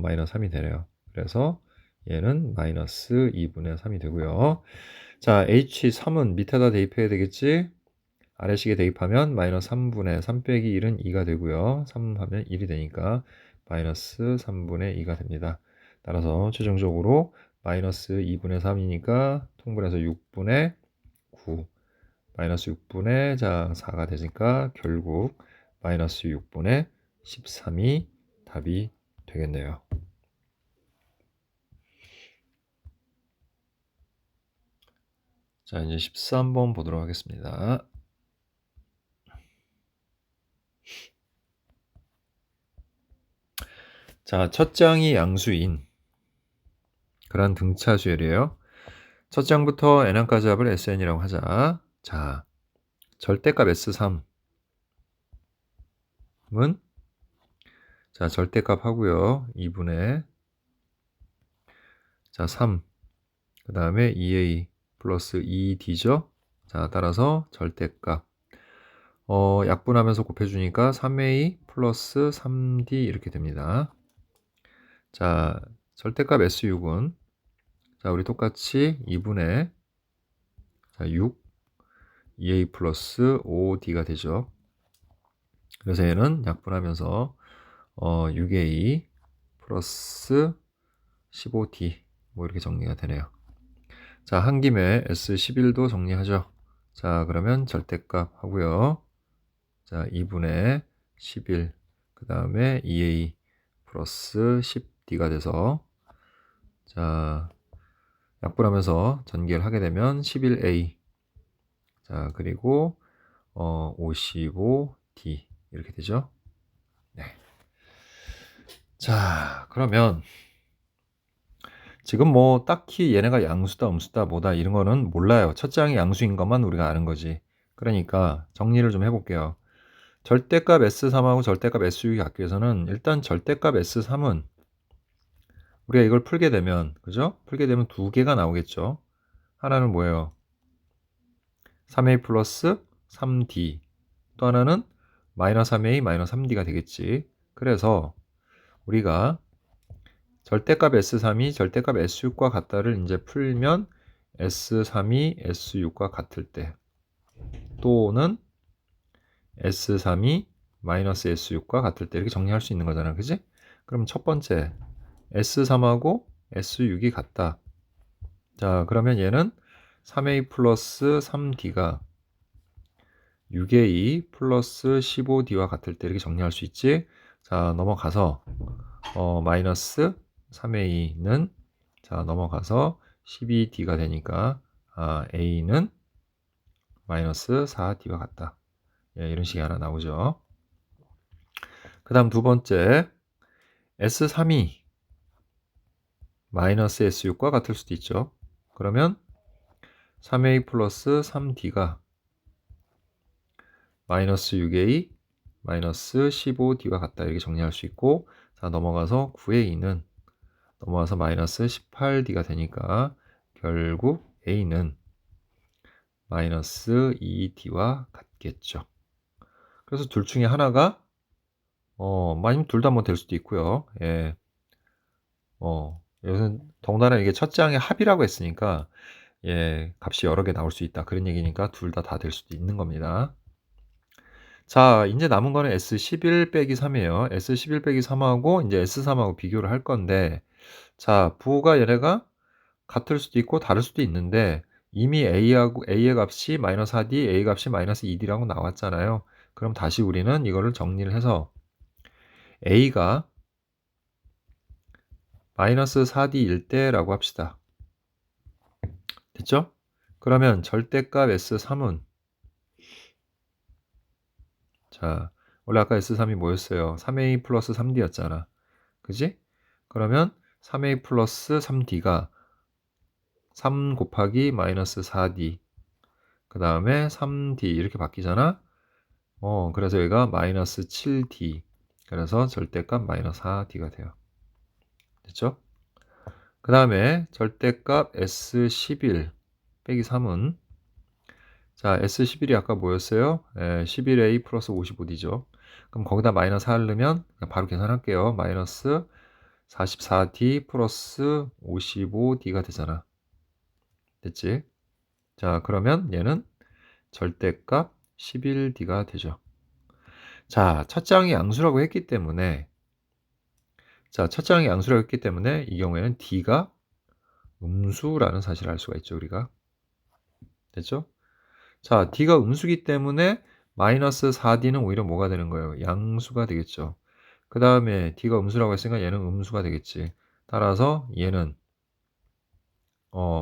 [SPEAKER 1] 마이너스 3이 되네요. 그래서 얘는 마이너스 2분의 3이 되고요. 자, h3은 밑에다 대입해야 되겠지. 아래식에 대입하면 마이너스 3분의 3 빼기 1은 2가 되고요. 3 하면 1이 되니까 마이너스 3분의 2가 됩니다. 따라서 최종적으로 마이너스 2분의 3이니까 통분해서 6분의 9 마이너스 6분의 4가 되니까 결국 마이너스 6분의 13이 답이 되겠네요. 자, 이제 13번 보도록 하겠습니다. 자, 첫 장이 양수인 그런 등차 수열이에요. 첫 장부터 n항까지 합을 SN이라고 하자. 자, 절대값 S3은 자, 절대값 하고요. 2분의 3 그 다음에 2a 플러스 2d죠. 자, 따라서 절대값 약분하면서 곱해주니까 3a 플러스 3d 이렇게 됩니다. 자, 절대값 S6은 자, 우리 똑같이 2분의 6 2a 플러스 5d가 되죠. 그래서 얘는 약분하면서 6a 플러스 15d 뭐 이렇게 정리가 되네요. 자, 한 김에 S11도 정리하죠. 자, 그러면 절대값 하고요. 자, 2분의 11 그 다음에 2a 플러스 10d가 돼서, 자, 약분하면서 전개를 하게 되면 11a 자, 그리고 55d 이렇게 되죠. 네. 자, 그러면 지금 뭐 딱히 얘네가 양수다 음수다 뭐다 이런 거는 몰라요. 첫 장이 양수인 것만 우리가 아는 거지. 그러니까 정리를 좀 해볼게요. 절대값 S3하고 절대값 S6이 같기 위해서는 일단 절대값 S3은 우리가 이걸 풀게 되면, 그죠? 풀게 되면 두 개가 나오겠죠. 하나는 뭐예요? 3a 플러스 3d, 또 하나는 마이너스 3a 마이너스 3d가 되겠지. 그래서 우리가 절대값 S3이 절대값 S6과 같다를 이제 풀면 S3이 S6과 같을 때, 또는 S3이 마이너스 S6과 같을 때 이렇게 정리할 수 있는 거잖아. 그지? 그럼 첫 번째 S3하고 S6이 같다. 자, 그러면 얘는 3a 플러스 3d가 6a 플러스 15d와 같을 때 이렇게 정리할 수 있지. 자, 넘어가서 마이너스 3a는 자, 넘어가서 12d가 되니까 a는 마이너스 4D와 같다. 예, 이런 식이 하나 나오죠. 그 다음 두 번째, S3이 마이너스 S6과 같을 수도 있죠. 그러면 3A 플러스 3D가 마이너스 6A 마이너스 15D와 같다. 이렇게 정리할 수 있고, 자, 넘어가서 9A는 넘어가서 마이너스 18D가 되니까 결국 A는 마이너스 2D와 같겠죠. 그래서 둘 중에 하나가 아니면 둘 다 뭐 될 수도 있고요. 예. 여기서는 더군다나 이게 첫째 항의 합이라고 했으니까 예, 값이 여러 개 나올 수 있다. 그런 얘기니까 둘 다 될 수도 있는 겁니다. 자, 이제 남은 거는 S11 빼기 3이에요. S11 빼기 3하고 이제 S3하고 비교를 할 건데, 자, 부호가 얘네가 같을 수도 있고 다를 수도 있는데 이미 A의 값이 마이너스 4D, A 값이 마이너스 2D라고 나왔잖아요. 그럼 다시 우리는 이거를 정리를 해서 A가 마이너스 4D일 때라고 합시다. 됐죠? 그러면 절대값 S3은 자, 원래 아까 S3이 뭐였어요? 3A 플러스 3D였잖아. 그지? 그러면 3A 플러스 3D가 3 곱하기 마이너스 4D 그 다음에 3D 이렇게 바뀌잖아. 그래서 여기가 마이너스 7D 그래서 절대값 마이너스 4D가 돼요. 됐죠? 그 다음에 절대값 S11 빼기 3은 자, S11이 아까 뭐였어요? 11A 플러스 55D죠. 그럼 거기다 마이너스 4를 넣으면 그냥 바로 계산할게요. 마이너스 44D 플러스 55D가 되잖아. 됐지? 자, 그러면 얘는 절대값 11D가 되죠. 자, 첫째 항이 양수라고 했기 때문에 이 경우에는 D가 음수라는 사실을 알 수가 있죠, 우리가. 됐죠? 자, D가 음수기 때문에 마이너스 4D는 오히려 뭐가 되는 거예요? 양수가 되겠죠. 그 다음에 D가 음수라고 했으니까 얘는 음수가 되겠지. 따라서 얘는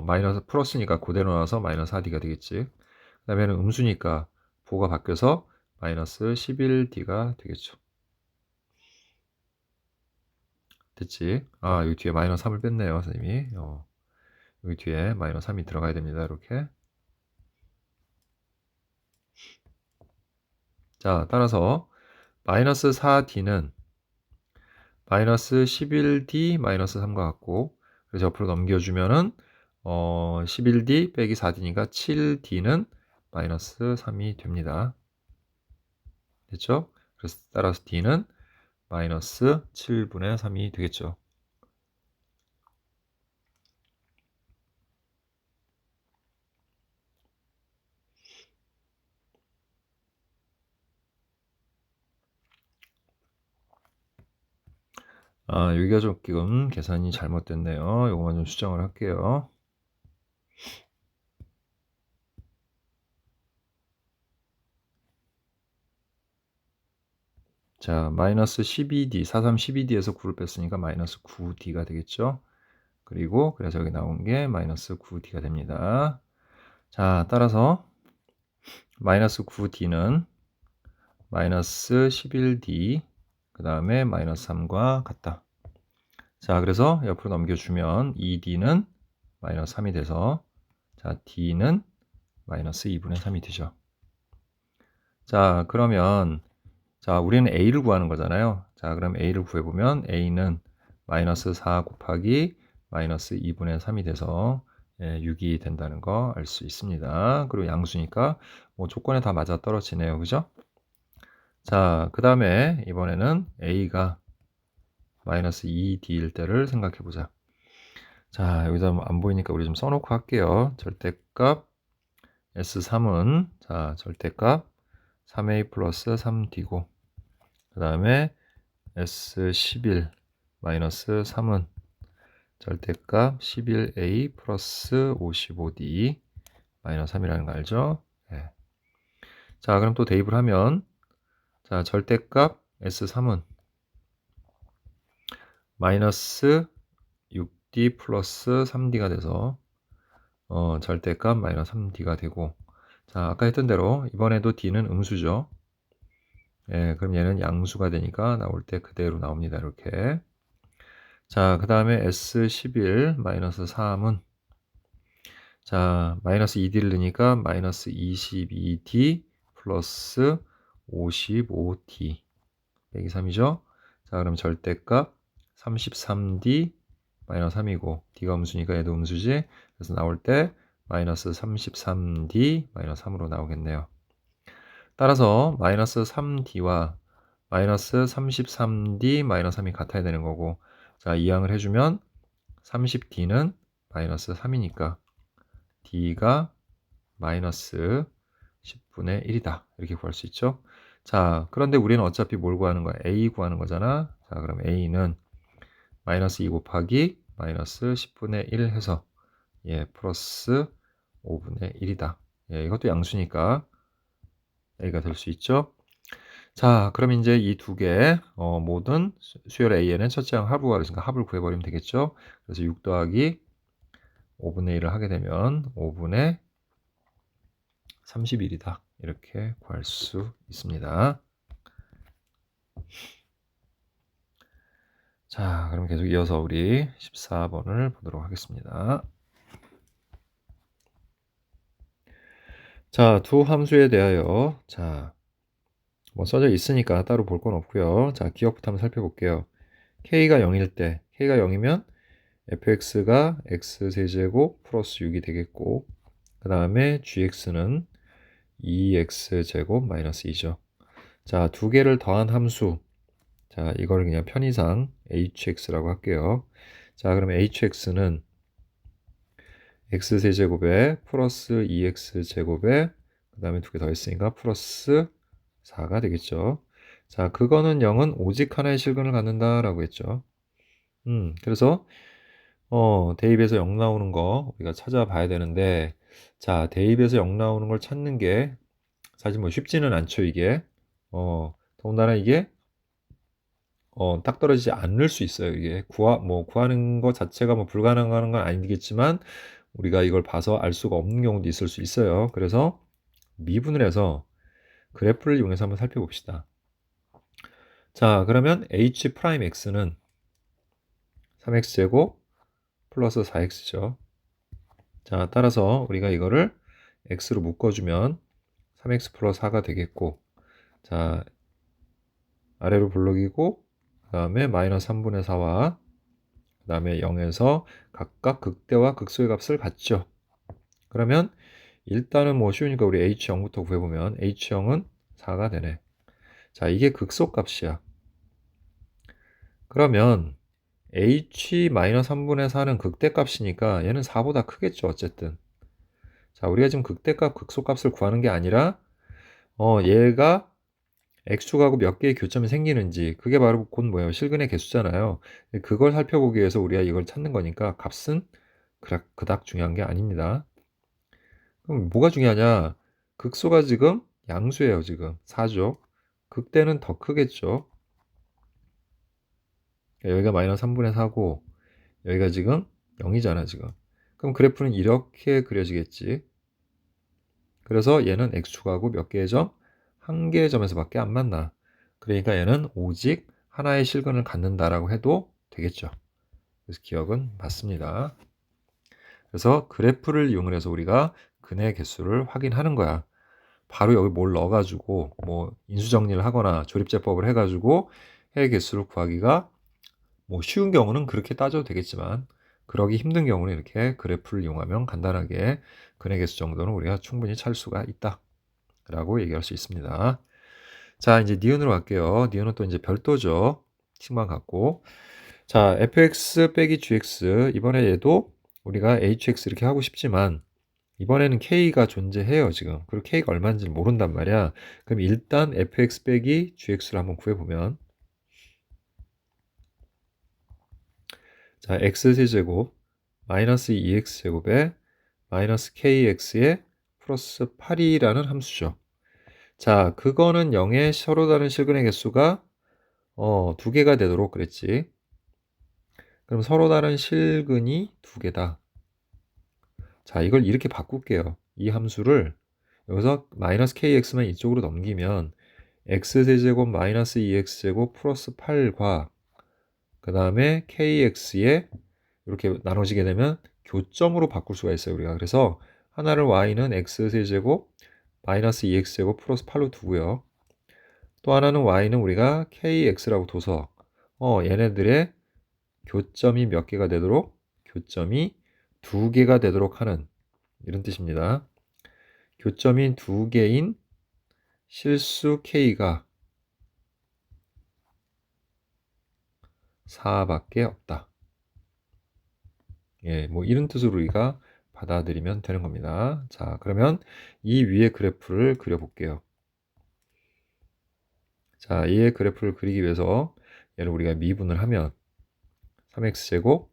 [SPEAKER 1] 마이너스 플러스니까 그대로 나와서 마이너스 4D가 되겠지. 그 다음에 얘는 음수니까 보가 바뀌어서 마이너스 11D가 되겠죠. 됐지? 아, 여기 뒤에 마이너스 3을 뺐네요, 선생님이. 여기 뒤에 마이너스 3이 들어가야 됩니다, 이렇게. 자, 따라서 마이너스 4D는 마이너스 11D 마이너스 3과 같고, 그래서 옆으로 넘겨주면은 11D 빼기 4D니까 7D는 마이너스 3이 됩니다. 됐죠? 그래서 따라서 D는 마이너스 7분의 3이 되겠죠. 아, 여기가 조금 계산이 잘못됐네요. 이거만 좀 수정을 할게요. 자, 마이너스 12D, 43 12D에서 9를 뺐으니까 마이너스 9D가 되겠죠. 그리고 그래서 여기 나온 게 마이너스 9D가 됩니다. 자, 따라서 마이너스 9D는 마이너스 11D 그 다음에 마이너스 3과 같다. 자, 그래서 옆으로 넘겨주면 2D는 마이너스 3이 돼서 자, D는 마이너스 2분의 3이 되죠. 자, 그러면 자, 우리는 A를 구하는 거잖아요. 자, 그럼 A를 구해보면 A는 마이너스 4 곱하기 마이너스 2분의 3이 돼서 6이 된다는 거 알 수 있습니다. 그리고 양수니까 뭐 조건에 다 맞아 떨어지네요. 그죠? 자, 그 다음에 이번에는 A가 마이너스 2D일 때를 생각해 보자. 자, 여기서 안 보이니까 우리 좀 써놓고 할게요. 절대값 S3은 자, 절대값 3A 플러스 3D고 그 다음에 S11 마이너스 3은 절대값 11A 플러스 55D 마이너스 3이라는 거 알죠? 네. 자, 그럼 또 대입을 하면 자, 절대값 S3은 마이너스 6D 플러스 3D가 돼서 절대값 마이너스 3D가 되고 자, 아까 했던 대로 이번에도 D는 음수죠. 예, 그럼 얘는 양수가 되니까 나올 때 그대로 나옵니다. 이렇게. 자, 그 다음에 S11 마이너스 3은 자, 마이너스 2D를 넣으니까 마이너스 22D 플러스 55D 빼기 3이죠. 자, 그럼 절대값 33D 마이너스 3이고 D가 음수니까 얘도 음수지. 그래서 나올 때 마이너스 33D 마이너스 3으로 나오겠네요. 따라서 마이너스 3D와 마이너스 33D 마이너스 3이 같아야 되는 거고, 자, 이항을 해주면 30D는 마이너스 3이니까 D가 마이너스 10분의 1이다. 이렇게 구할 수 있죠. 자, 그런데 우리는 어차피 뭘 구하는 거야? A 구하는 거잖아. 자, 그럼 A는 마이너스 2 곱하기 마이너스 10분의 1 해서 예, 플러스 5분의 1이다. 예, 이것도 양수니까 A가 될 수 있죠. 자, 그럼 이제 이 두 개 모든 수열 A에는 첫째 항 합부가 있으니까 합을 구해버리면 되겠죠. 그래서 6 더하기 5분의 1을 하게 되면 5분의 31이다. 이렇게 구할 수 있습니다. 자, 그럼 계속 이어서 우리 14번을 보도록 하겠습니다. 자, 두 함수에 대하여 뭐 써져 있으니까 따로 볼 건 없고요. 자, 기억부터 한번 살펴볼게요. k가 0일 때, k가 0이면 fx가 x세제곱 플러스 6이 되겠고, 그 다음에 gx는 2x제곱 마이너스 2죠. 자, 두 개를 더한 함수. 자, 이걸 그냥 편의상 hx라고 할게요. 자, 그러면 hx는 x세제곱에 플러스 2x제곱에 그 다음에 두 개 더했으니까 플러스 4가 되겠죠. 자, 그거는 0은 오직 하나의 실근을 갖는다라고 했죠. 그래서 대입에서 0 나오는 거 우리가 찾아봐야 되는데, 자, 대입에서 0 나오는 걸 찾는 게 사실 뭐 쉽지는 않죠, 이게. 더군다나 이게 딱 떨어지지 않을 수 있어요. 이게 구하는 것 자체가 뭐 불가능한 건 아니겠지만 우리가 이걸 봐서 알 수가 없는 경우도 있을 수 있어요. 그래서 미분을 해서 그래프를 이용해서 한번 살펴봅시다. 자, 그러면 h'x는 3x제곱 플러스 4x죠. 자, 따라서 우리가 이거를 x로 묶어주면 3x 플러스 4가 되겠고, 자, 아래로 블록이고, 그 다음에 마이너스 3분의 4와 그 다음에 0에서 각각 극대와 극소의 값을 갖죠. 그러면 일단은 뭐 쉬우니까 우리 h0부터 구해보면 h0은 4가 되네. 자, 이게 극소값이야. 그러면 h-3분의 4는 극대값이니까 얘는 4보다 크겠죠, 어쨌든. 자, 우리가 지금 극대값, 극소값을 구하는 게 아니라 얘가 x축하고 몇 개의 교점이 생기는지, 그게 바로 곧 뭐예요? 실근의 개수잖아요. 그걸 살펴보기 위해서 우리가 이걸 찾는 거니까 값은 그닥 중요한 게 아닙니다. 그럼 뭐가 중요하냐? 극소가 지금 양수예요, 지금 4죠. 극대는 더 크겠죠. 여기가 마이너스 3분의 4고 여기가 지금 0이잖아, 지금. 그럼 그래프는 이렇게 그려지겠지. 그래서 얘는 x축하고 몇 개의 점? 한 개의 점에서밖에 안 만나. 그러니까 얘는 오직 하나의 실근을 갖는다라고 해도 되겠죠. 그래서 기억은 맞습니다. 그래서 그래프를 이용해서 우리가 근의 개수를 확인하는 거야. 바로 여기 뭘 넣어가지고 뭐 인수정리를 하거나 조립제법을 해가지고 해의 개수를 구하기가 뭐 쉬운 경우는 그렇게 따져도 되겠지만, 그러기 힘든 경우는 이렇게 그래프를 이용하면 간단하게 근의 개수 정도는 우리가 충분히 찾을 수가 있다 라고 얘기할 수 있습니다. 자, 이제 니은으로 갈게요. 니은은 또 이제 별도죠. 칭만 갖고. 자, fx 빼기 gx, 이번에 얘도 우리가 hx 이렇게 하고 싶지만 이번에는 k가 존재해요, 지금. 그리고 k가 얼마인지 모른단 말이야. 그럼 일단 fx 빼기 gx를 한번 구해보면, 자, x세제곱 마이너스 2x제곱에 마이너스 kx에 플러스 8이라는 함수죠. 자, 그거는 0에 서로 다른 실근의 개수가 두 개가 되도록 그랬지. 그럼 서로 다른 실근이 두 개다. 자, 이걸 이렇게 바꿀게요. 이 함수를 여기서 마이너스 kx만 이쪽으로 넘기면 x세제곱 마이너스 2x제곱 플러스 8과 그 다음에 kx에 이렇게 나눠지게 되면 교점으로 바꿀 수가 있어요, 우리가. 그래서 하나를 y는 x세제곱 마이너스 2x제곱 플러스 8로 두고요. 또 하나는 y는 우리가 kx라고 둬서 얘네들의 교점이 몇 개가 되도록, 교점이 2개가 되도록 하는 이런 뜻입니다. 교점이 2개인 실수 k가 4밖에 없다. 예, 뭐 이런 뜻으로 우리가 받아들이면 되는 겁니다. 자, 그러면 이 위에 그래프를 그려볼게요. 자, 이의 그래프를 그리기 위해서 얘를 우리가 미분을 하면 3x제곱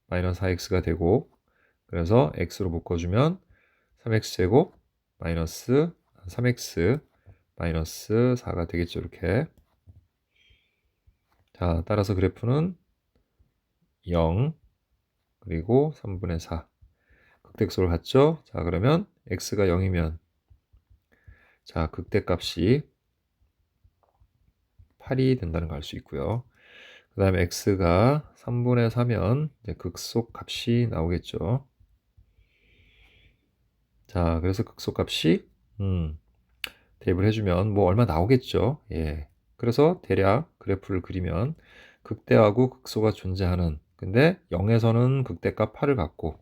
[SPEAKER 1] 마이너스 4x가 되고, 그래서 x로 묶어주면 3x제곱 마이너스 3x 마이너스 4가 되겠죠. 이렇게. 자, 따라서 그래프는 0 그리고 3분의 4 극대극소를 갖죠. 자, 그러면 x가 0이면 자, 극대값이 8이 된다는 걸 알 수 있고요. 그 다음에 x가 3분의 4면 이제 극소값이 나오겠죠. 자, 그래서 극소값이 대입을 해주면 뭐 얼마 나오겠죠. 예. 그래서 대략 그래프를 그리면 극대하고 극소가 존재하는, 근데 0에서는 극대값 8을 갖고,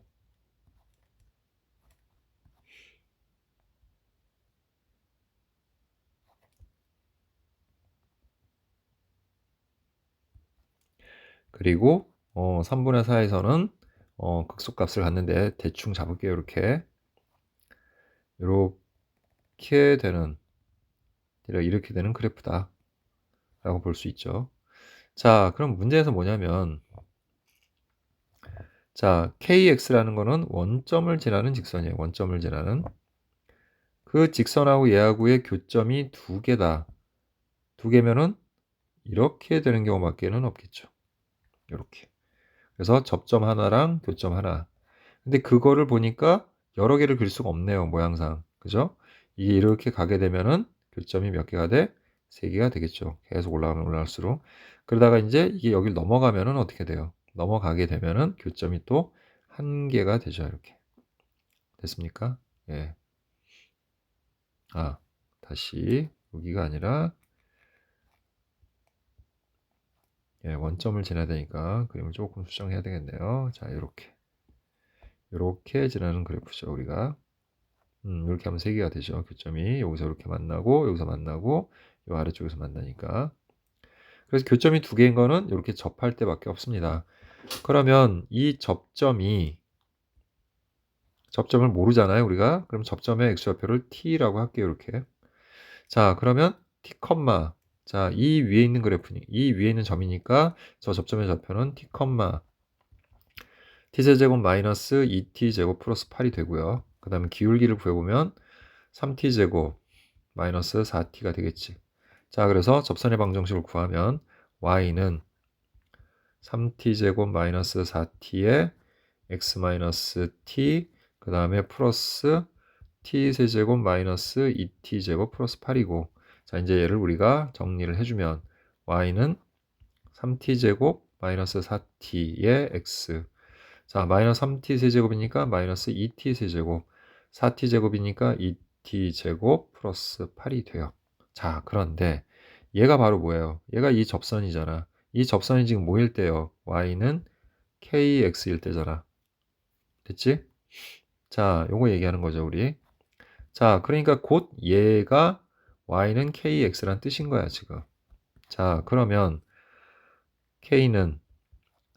[SPEAKER 1] 그리고 3분의 4에서는 극소값을 갖는데 대충 잡을게요. 이렇게 되는, 이렇게 되는 그래프다 라고 볼 수 있죠. 자, 그럼 문제에서 뭐냐면, 자, kx라는 거는 원점을 지나는 직선이에요. 원점을 지나는. 그 직선하고 얘하고의 교점이 2개다. 2개면은 이렇게 되는 경우밖에는 없겠죠. 이렇게. 그래서 접점 하나랑 교점 하나. 근데 그거를 보니까 여러 개를 그릴 수가 없네요. 모양상. 그죠? 이게 이렇게 가게 되면은 교점이 몇 개가 돼? 3개가 되겠죠. 계속 올라가면 올라갈수록. 그러다가 이제 이게 여길 넘어가면은 어떻게 돼요? 넘어가게 되면은 교점이 또 1개가 되죠. 이렇게. 됐습니까? 예. 아, 다시 여기가 아니라 예, 원점을 지나야 되니까 그림을 조금 수정해야 되겠네요. 자, 이렇게 지나는 그래프죠, 우리가. 이렇게 하면 3개가 되죠. 교점이 여기서 이렇게 만나고 여기서 만나고 이 아래쪽에서 만나니까. 그래서 교점이 2개인 거는 이렇게 접할 때밖에 없습니다. 그러면 이 접점을 모르잖아요, 우리가. 그럼 접점의 x좌표를 t라고 할게요, 이렇게. 자, 그러면 t, 자, 이 위에 있는 그래프니, 이 위에 있는 점이니까 저 접점의 좌표는 t, t제곱 마이너스 2t제곱 플러스 8이 되고요. 그 다음에 기울기를 구해보면 3t제곱 마이너스 4t가 되겠지. 자, 그래서 접선의 방정식을 구하면 y는 3t제곱 마이너스 4t에 x 마이너스 t 그 다음에 플러스 t세제곱 마이너스 2t제곱 플러스 8이고, 자, 이제 얘를 우리가 정리를 해주면 y는 3t제곱 마이너스 4t의 x, 자, 마이너스 3t 세제곱이니까 마이너스 2t 세제곱, 4t 제곱이니까 2t 제곱 플러스 8이 돼요. 자, 그런데 얘가 바로 뭐예요? 얘가 이 접선이잖아. 이 접선이 지금 뭐일 때요? y는 kx일 때잖아. 됐지? 자, 요거 얘기하는 거죠, 우리. 자, 그러니까 곧 얘가 y는 kx란 뜻인 거야, 지금. 자, 그러면 k는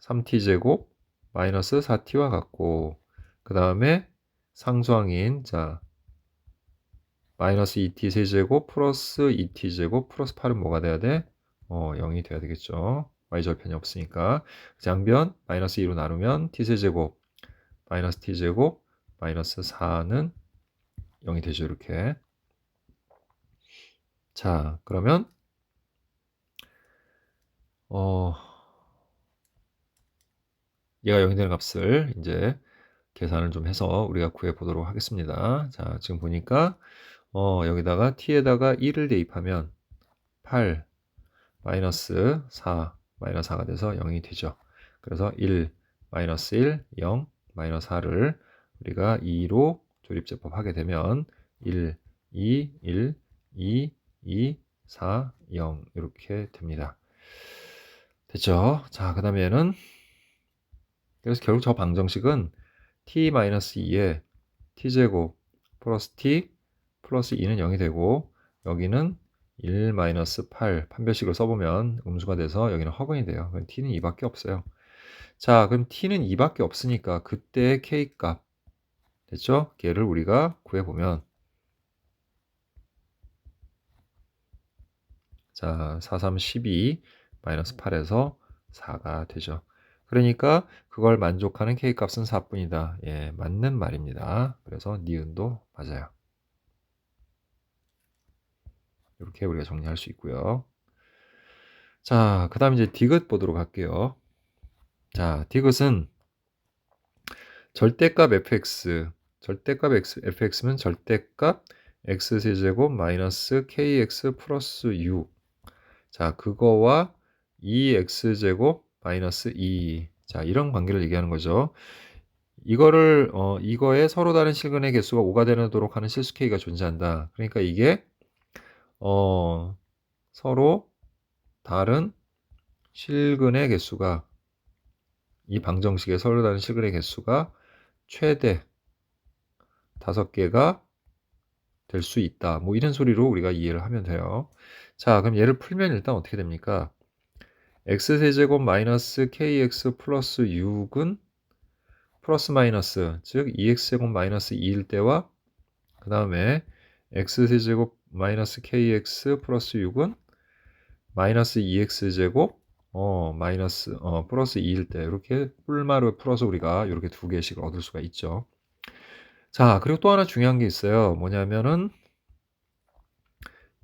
[SPEAKER 1] 3t제곱 마이너스 4t와 같고, 그 다음에 상수항인, 자, 마이너스 2t 세제곱 플러스 2t제곱 플러스 8은 뭐가 돼야 돼? 0이 돼야 되겠죠. y절편이 없으니까. 양변 마이너스 2로 나누면 t세제곱 마이너스 t제곱 마이너스 4는 0이 되죠. 이렇게. 자, 그러면 얘가 0이 되는 값을 이제 계산을 좀 해서 우리가 구해 보도록 하겠습니다. 자, 지금 보니까 여기다가 t에다가 1을 대입하면 8 마이너스 4 마이너스 4가 돼서 0이 되죠. 그래서 1 마이너스 1 0 마이너스 4를 우리가 2로 조립제법 하게 되면 1 2 1 2 2 4 0 이렇게 됩니다. 됐죠? 자, 그 다음에는 그래서 결국 저 방정식은 t-2에 t제곱 플러스 t 플러스 2는 0이 되고 여기는 1-8 판별식을 써보면 음수가 돼서 여기는 허근이 돼요. 그럼 t는 2밖에 없어요. 자, 그럼 t는 2밖에 없으니까 그때의 k값 됐죠? 걔를 우리가 구해보면 자, 4, 3, 12 마이너스 8에서 4가 되죠. 그러니까 그걸 만족하는 k값은 4뿐이다. 예, 맞는 말입니다. 그래서 니은도 맞아요. 이렇게 우리가 정리할 수 있고요. 자, 그 다음 이제 디귿 보도록 할게요. 자, 디귿은 절대값 fx면 절대값 x세제곱 마이너스 kx 플러스 u. 자, 그거와 2x제곱 마이너스 2. 자, 이런 관계를 얘기하는 거죠. 이거에 서로 다른 실근의 개수가 5가 되도록 하는 실수 k가 존재한다. 그러니까 이게 서로 다른 실근의 개수가 이 방정식에 서로 다른 실근의 개수가 최대 5개가 될 수 있다. 뭐 이런 소리로 우리가 이해를 하면 돼요. 자, 그럼 얘를 풀면 일단 어떻게 됩니까? x세제곱 마이너스 kx 플러스 6은 플러스 마이너스 즉 2x제곱 마이너스 2일 때와 그 다음에 x세제곱 마이너스 kx 플러스 6은 마이너스 2x제곱 플러스 2일 때 이렇게 뿔마루 풀어서 우리가 이렇게 두 개씩을 얻을 수가 있죠. 자, 그리고 또 하나 중요한 게 있어요. 뭐냐면은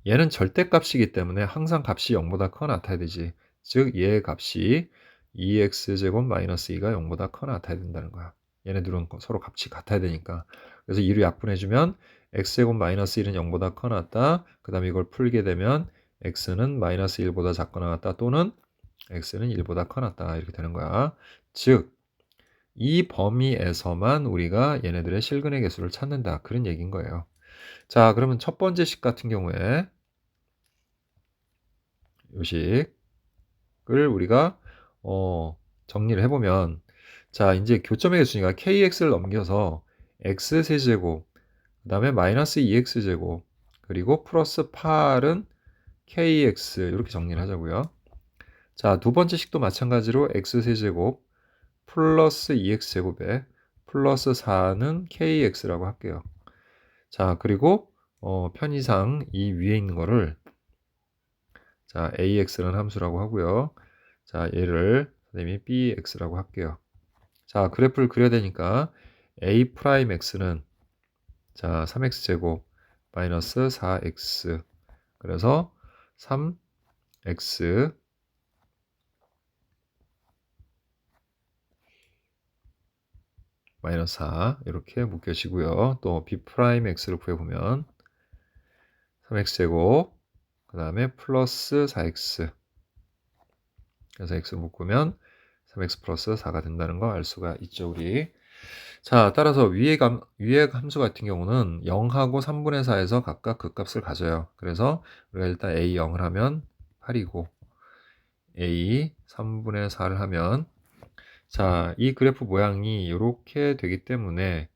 [SPEAKER 1] 얘는 절대값이기 때문에 항상 값이 0보다 커 나타나야 되지. 즉 얘의 값이 2x제곱 마이너스 2가 0보다 커 나타나야 된다는 거야. 얘네들은 서로 값이 같아야 되니까. 그래서 2로 약분해주면 x제곱 마이너스 1은 0보다 커 나타. 그 다음에 이걸 풀게 되면 x는 마이너스 1보다 작거나 같다 또는 x는 1보다 커 나타 이렇게 되는 거야. 즉 이 범위에서만 우리가 얘네들의 실근의 개수를 찾는다. 그런 얘기인 거예요. 자, 그러면 첫 번째 식 같은 경우에 요식을 우리가 정리를 해보면 자, 이제 교점의 개수니까 kx를 넘겨서 x세제곱 그 다음에 마이너스 2x제곱 그리고 플러스 8은 kx 이렇게 정리를 하자고요. 자, 두 번째 식도 마찬가지로 x세제곱 플러스 2x제곱에 플러스 4는 kx라고 할게요. 자, 그리고 편의상 이 위에 있는 거를 자, ax라는 함수라고 하고요. 자, 얘를 선생님이 bx라고 할게요. 자, 그래프를 그려야 되니까 a'x는 자, 3x제곱 마이너스 4x 그래서 3x 마이너스 4 이렇게 묶여지고요. 또 b'x를 구해보면 3x제곱 그 다음에 플러스 4x 그래서 x 묶으면 3x 플러스 4가 된다는 거 알 수가 있죠, 우리. 자, 따라서 위의 함수 같은 경우는 0하고 3분의 4에서 각각 그 값을 가져요. 그래서 우리가 일단 a 0을 하면 8이고 a 3분의 4를 하면 자, 이 그래프 모양이 이렇게 되기 때문에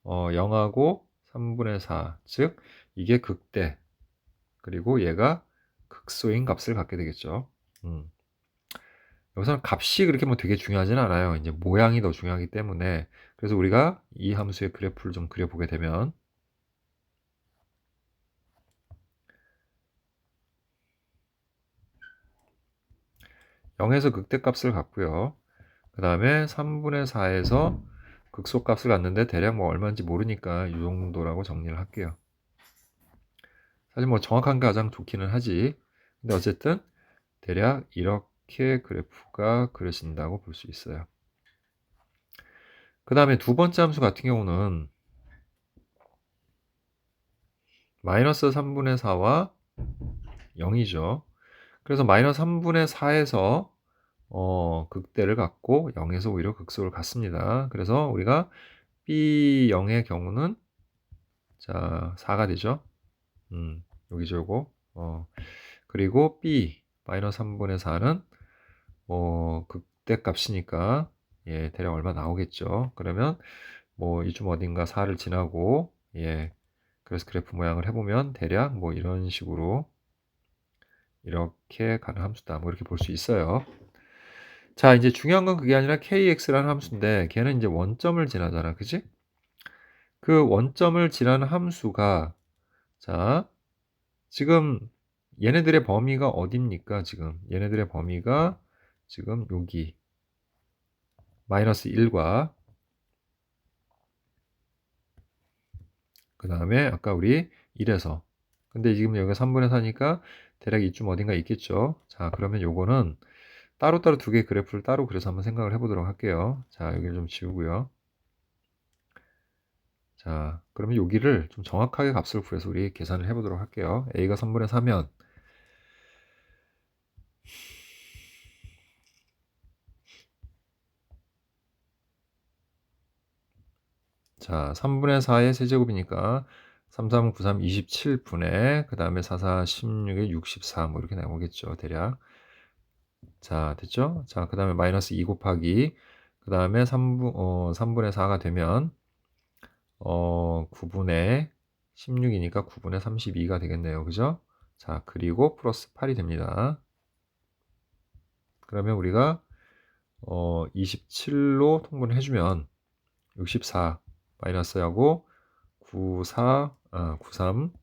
[SPEAKER 1] 0하고 3분의 4, 즉 이게 극대 그리고 얘가 극소인 값을 갖게 되겠죠. 여기서는 값이 그렇게 뭐 되게 중요하진 않아요. 이제 모양이 더 중요하기 때문에 그래서 우리가 이 함수의 그래프를 좀 그려보게 되면 0에서 극대값을 갖고요. 그 다음에 3분의 4에서 극소값을 갖는데 대략 뭐 얼마인지 모르니까 이 정도라고 정리를 할게요. 사실 뭐 정확한 게 가장 좋기는 하지. 근데 어쨌든 대략 이렇게 그래프가 그려진다고 볼 수 있어요. 그 다음에 두 번째 함수 같은 경우는 마이너스 3분의 4와 0이죠. 그래서 마이너스 3분의 4에서 극대를 갖고 0에서 오히려 극소를 갖습니다. 그래서 우리가 B0의 경우는 자 4가 되죠. 여기죠 요거. 그리고 B 마이너스 3분의 4는 극대 값이니까 예, 대략 얼마 나오겠죠. 그러면 뭐 이쯤 어딘가 4를 지나고 예, 그래서 그래프 모양을 해보면 대략 뭐 이런 식으로 이렇게 가는 함수다. 뭐 이렇게 볼 수 있어요. 자, 이제 중요한 건 그게 아니라 kx라는 함수인데 걔는 이제 원점을 지나잖아. 그지? 그 원점을 지나는 함수가 자, 지금 얘네들의 범위가 어딥니까? 지금 얘네들의 범위가 지금 여기 마이너스 1과 그 다음에 아까 우리 1에서 근데 지금 여기가 3분의 4니까 대략 이쯤 어딘가 있겠죠. 자, 그러면 요거는 따로따로 두 개의 그래프를 따로 그래서 한번 생각을 해보도록 할게요. 자, 여기를 좀 지우고요. 자, 그러면 여기를 좀 정확하게 값을 구해서 우리 계산을 해보도록 할게요. a가 3분의 4면 자, 3분의 4의 세제곱이니까 3, 3, 9, 3, 27분의 그 다음에 4, 4, 16에 64 뭐 이렇게 나오겠죠. 대략. 자, 됐죠? 자, 그 다음에 마이너스 2 곱하기 그 다음에 3분의 4가 되면 9분의 16이니까 9분의 32가 되겠네요. 그죠? 자, 그리고 플러스 8이 됩니다. 그러면 우리가 27로 통분을 해주면 64 마이너스하고 93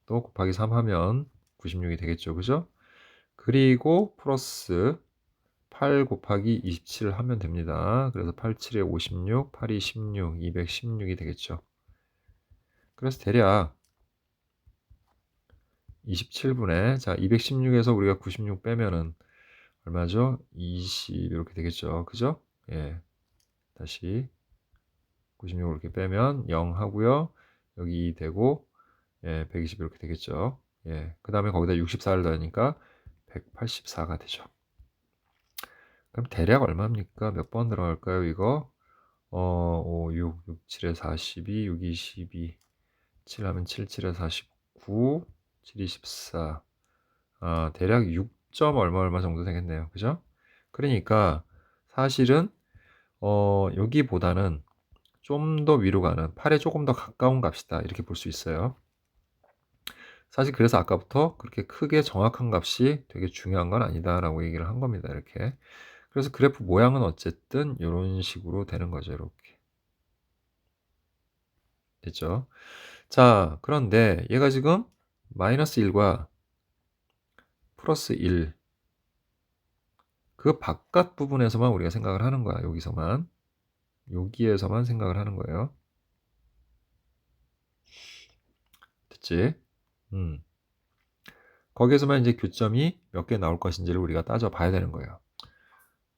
[SPEAKER 1] 또 곱하기 3 하면 96이 되겠죠. 그죠? 그리고 플러스 8 곱하기 27을 하면 됩니다. 그래서 87에 56, 8이 16, 216이 되겠죠. 그래서 대략 27분의 자 216에서 우리가 96 빼면은 얼마죠? 20 이렇게 되겠죠. 그죠? 예. 다시 96을 이렇게 빼면 0 하고요. 여기 2 되고 예, 120 이렇게 되겠죠. 예. 그다음에 거기다 64를 더하니까 184가 되죠. 그럼 대략 얼마입니까? 몇 번 들어갈까요, 이거? 5, 6, 6, 7에 42, 6, 22, 7 하면 7, 7에 49, 7, 24. 대략 6점 얼마 정도 되겠네요. 그죠? 그러니까 사실은 여기보다는 좀 더 위로 가는 8에 조금 더 가까운 값이다. 이렇게 볼 수 있어요. 사실 그래서 아까부터 그렇게 크게 정확한 값이 되게 중요한 건 아니다라고 얘기를 한 겁니다. 이렇게. 그래서 그래프 모양은 어쨌든 이런 식으로 되는 거죠. 이렇게. 됐죠? 자, 그런데 얘가 지금 마이너스 1과 플러스 1, 그 바깥 부분에서만 우리가 생각을 하는 거야. 여기서만. 여기에서만 생각을 하는 거예요. 됐지? 거기에서만 이제 교점이 몇 개 나올 것인지를 우리가 따져 봐야 되는 거예요.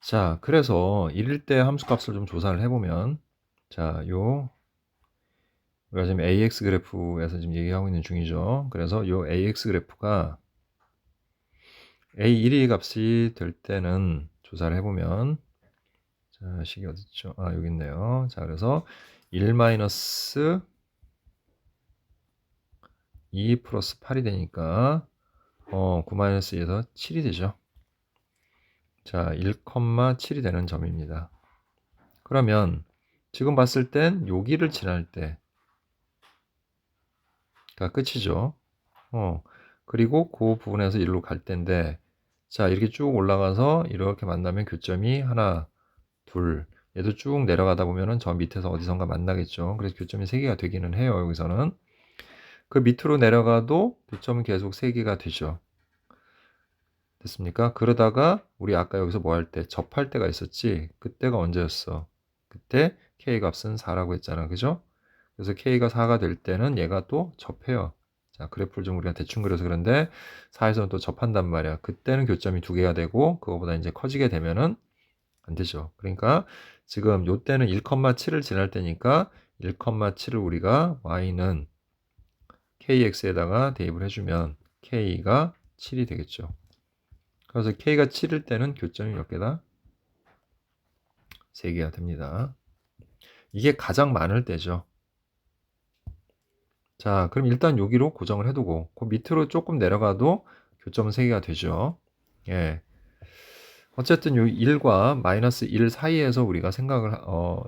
[SPEAKER 1] 자, 그래서 이럴 때 함수값을 좀 조사를 해보면, 자, 우리가 지금 AX 그래프에서 지금 얘기하고 있는 중이죠. 그래서 요 AX 그래프가 A1이 값이 될 때는 조사를 해보면, 자, 식이 어딨죠? 여기 있네요. 자, 그래서 1 마이너스 2 플러스 8이 되니까 9 마이너스 2에서 7이 되죠. 자, 1,7이 되는 점입니다. 그러면 지금 봤을 땐 여기를 지날 때가 끝이죠. 그리고 그 부분에서 1로 갈 때인데 자, 이렇게 쭉 올라가서 이렇게 만나면 교점이 하나, 둘, 얘도 쭉 내려가다 보면은 저 밑에서 어디선가 만나겠죠. 그래서 교점이 3개가 되기는 해요. 여기서는. 그 밑으로 내려가도 교점은 계속 3개가 되죠. 됐습니까? 그러다가 우리 아까 여기서 뭐 할 때 접할 때가 있었지. 그때가 언제였어? 그때 k 값은 4라고 했잖아. 그죠? 그래서 k가 4가 될 때는 얘가 또 접해요. 자, 그래프를 좀 우리가 대충 그려서 그런데 4에서는 또 접한단 말이야. 그때는 교점이 2개가 되고 그거보다 이제 커지게 되면은 안 되죠. 그러니까 지금 요 때는 1,7을 지날 때니까 1,7을 우리가 y는 kx에다가 대입을 해주면 k가 7이 되겠죠. 그래서 k가 7일 때는 교점이 몇 개다? 3개가 됩니다. 이게 가장 많을 때죠. 자, 그럼 일단 여기로 고정을 해두고 그 밑으로 조금 내려가도 교점은 3개가 되죠. 예. 어쨌든 요 1과 마이너스 1 사이에서 우리가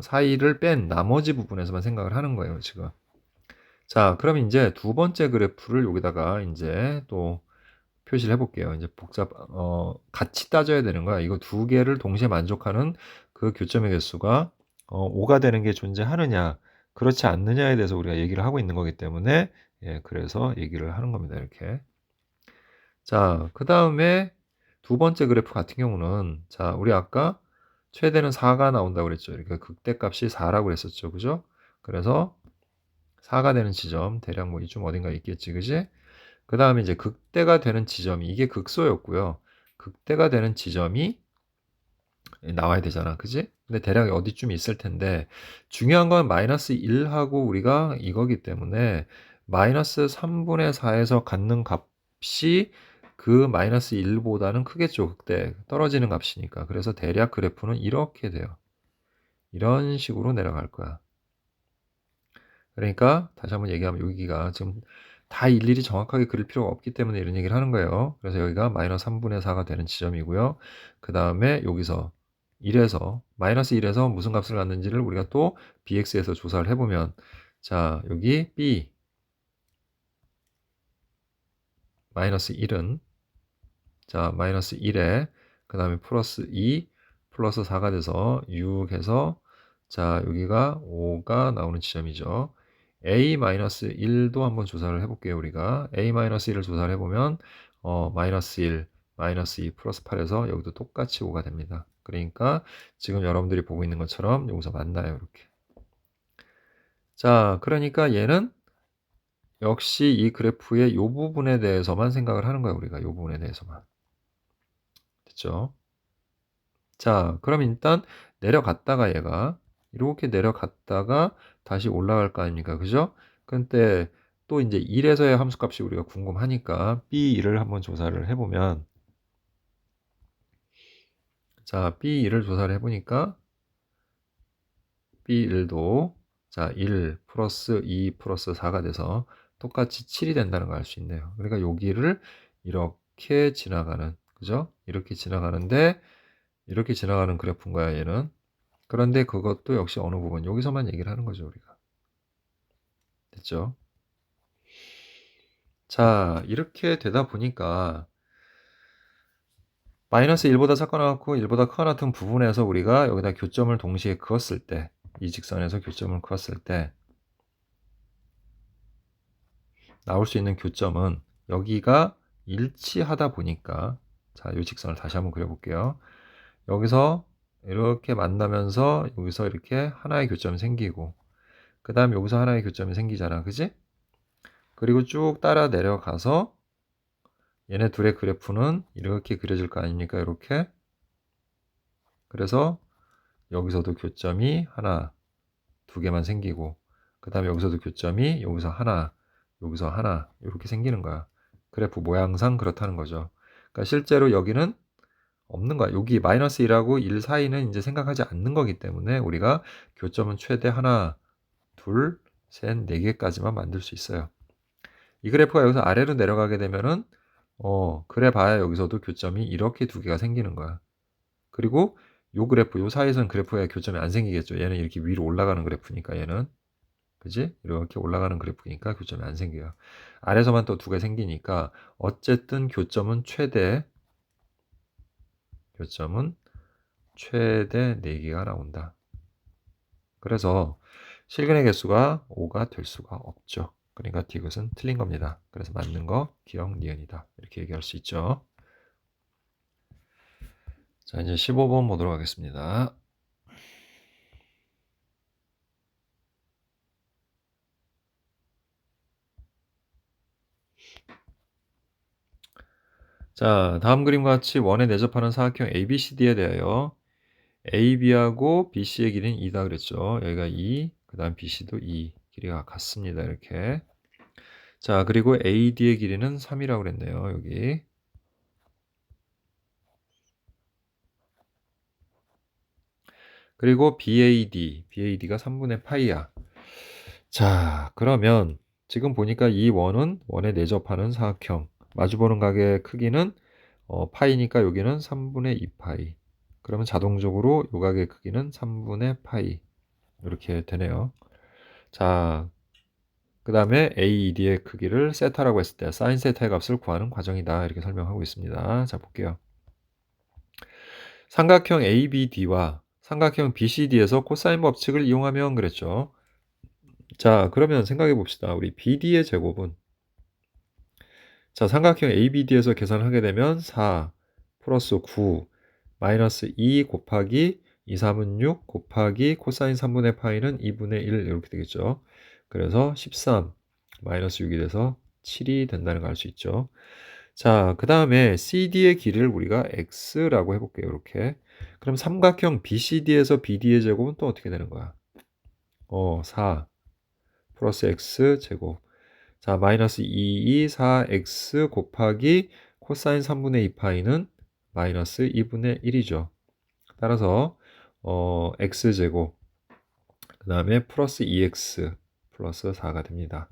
[SPEAKER 1] 사이를 뺀 나머지 부분에서만 생각을 하는 거예요, 지금. 자, 그럼 이제 두 번째 그래프를 여기다가 이제 또 표시를 해볼게요. 이제 같이 따져야 되는 거야. 이거 두 개를 동시에 만족하는 그 교점의 개수가 5가 되는 게 존재하느냐, 그렇지 않느냐에 대해서 우리가 얘기를 하고 있는 거기 때문에, 예, 그래서 얘기를 하는 겁니다. 이렇게. 자, 그 다음에 두 번째 그래프 같은 경우는, 자, 우리 아까 최대는 4가 나온다고 그랬죠. 이렇게 극대값이 4라고 그랬었죠. 그죠? 그래서 4가 되는 지점, 대략 뭐 이쯤 어딘가 있겠지. 그지? 그 다음에 이제 극대가 되는 지점이, 이게 극소였고요. 극대가 되는 지점이 나와야 되잖아. 그지? 근데 대략 어디쯤 있을 텐데, 중요한 건 마이너스 1하고 우리가 이거기 때문에, 마이너스 3분의 4에서 갖는 값이 그 마이너스 1보다는 크겠죠. 극대. 떨어지는 값이니까. 그래서 대략 그래프는 이렇게 돼요. 이런 식으로 내려갈 거야. 그러니까 다시 한번 얘기하면 여기가 지금 다 일일이 정확하게 그릴 필요가 없기 때문에 이런 얘기를 하는 거예요. 그래서 여기가 마이너스 3분의 4가 되는 지점이고요. 그 다음에 여기서 1에서 마이너스 1에서 무슨 값을 갖는지를 우리가 또 bx에서 조사를 해보면, 자, 여기 b 마이너스 1은, 자, 마이너스 1에 그 다음에 플러스 2 플러스 4가 돼서 6에서, 자, 여기가 5가 나오는 지점이죠. a-1도 한번 조사를 해볼게요. 우리가 a-1을 조사를 해보면 마이너스 1, 마이너스 2, 플러스 8에서 여기도 똑같이 5가 됩니다. 그러니까 지금 여러분들이 보고 있는 것처럼 여기서 만나요. 이렇게. 자, 그러니까 얘는 역시 이 그래프의 이 부분에 대해서만 생각을 하는 거예요. 우리가 이 부분에 대해서만. 됐죠? 자, 그럼 일단 내려갔다가 얘가 이렇게 내려갔다가 다시 올라갈 거 아닙니까? 그죠? 근데 또 이제 1에서의 함수값이 우리가 궁금하니까 B1을 한번 조사를 해보면, 자, B1을 조사를 해보니까 B1도 자, 1 플러스 2 플러스 4가 돼서 똑같이 7이 된다는 걸 알 수 있네요. 그러니까 여기를 이렇게 지나가는, 그죠? 이렇게 지나가는데 이렇게 지나가는 그래프인 거야, 얘는. 그런데 그것도 역시 어느 부분, 여기서만 얘기를 하는 거죠, 우리가. 됐죠? 자, 이렇게 되다 보니까 마이너스 1보다 작거나 같고 1보다 크거나 같은 부분에서 우리가 여기다 교점을 동시에 그었을 때, 이 직선에서 교점을 그었을 때 나올 수 있는 교점은 여기가 일치하다 보니까, 자, 이 직선을 다시 한번 그려볼게요. 여기서 이렇게 만나면서 여기서 이렇게 하나의 교점이 생기고, 그 다음에 여기서 하나의 교점이 생기잖아. 그지? 그리고 쭉 따라 내려가서 얘네 둘의 그래프는 이렇게 그려질 거 아닙니까? 이렇게. 그래서 여기서도 교점이 하나, 두 개만 생기고, 그 다음에 여기서도 교점이 여기서 하나, 여기서 하나, 이렇게 생기는 거야. 그래프 모양상 그렇다는 거죠. 그러니까 실제로 여기는 없는 거야. 여기 마이너스 1하고 1 사이는 이제 생각하지 않는 거기 때문에 우리가 교점은 최대 하나, 둘, 셋, 네 개까지만 만들 수 있어요. 이 그래프가 여기서 아래로 내려가게 되면은 그래 봐야 여기서도 교점이 이렇게 두 개가 생기는 거야. 그리고 요 그래프, 요 사이선 그래프에 교점이 안 생기겠죠. 얘는 이렇게 위로 올라가는 그래프니까 얘는. 그지? 이렇게 올라가는 그래프니까 교점이 안 생겨요. 아래서만 또 두 개 생기니까 어쨌든 교점은 최대 4개가 나온다. 그래서 실근의 개수가 5가 될 수가 없죠. 그러니까 이것은 틀린 겁니다. 그래서 맞는 거 기억 니은이다. 이렇게 얘기할 수 있죠. 자, 이제 15번 보도록 하겠습니다. 자, 다음 그림과 같이 원에 내접하는 사각형 ABCD에 대하여 AB하고 BC의 길이는 2다 그랬죠. 여기가 2, 그 다음 BC도 2 길이가 같습니다. 이렇게. 자, 그리고 AD의 길이는 3이라고 그랬네요. 여기. 그리고 BAD가 3분의 파이야. 자, 그러면 지금 보니까 이 원은 원에 내접하는 사각형. 마주보는 각의 크기는 파이니까 여기는 3분의 2파이. 그러면 자동적으로 요 각의 크기는 3분의 파이. 이렇게 되네요. 자, 그 다음에 AED의 크기를 세타라고 했을 때 사인 세타의 값을 구하는 과정이다. 이렇게 설명하고 있습니다. 자, 볼게요. 삼각형 ABD와 삼각형 BCD에서 코사인 법칙을 이용하면 그랬죠. 자, 그러면 생각해 봅시다. 우리 BD의 제곱은 자, 삼각형 ABD에서 계산을 하게 되면 4 플러스 9 마이너스 2 곱하기 2, 3은 6 곱하기 코사인 3분의 파이는 2분의 1 이렇게 되겠죠. 그래서 13 마이너스 6이 돼서 7이 된다는 걸 알 수 있죠. 자, 그 다음에 CD의 길이를 우리가 X라고 해볼게요. 이렇게. 그럼 삼각형 BCD에서 BD의 제곱은 또 어떻게 되는 거야? 4 플러스 X 제곱. 자, 마이너스 2, 4x 곱하기 코사인 3분의 2파이는 마이너스 2분의 1이죠. 따라서 x제곱 그 다음에 플러스 2x 플러스 4가 됩니다.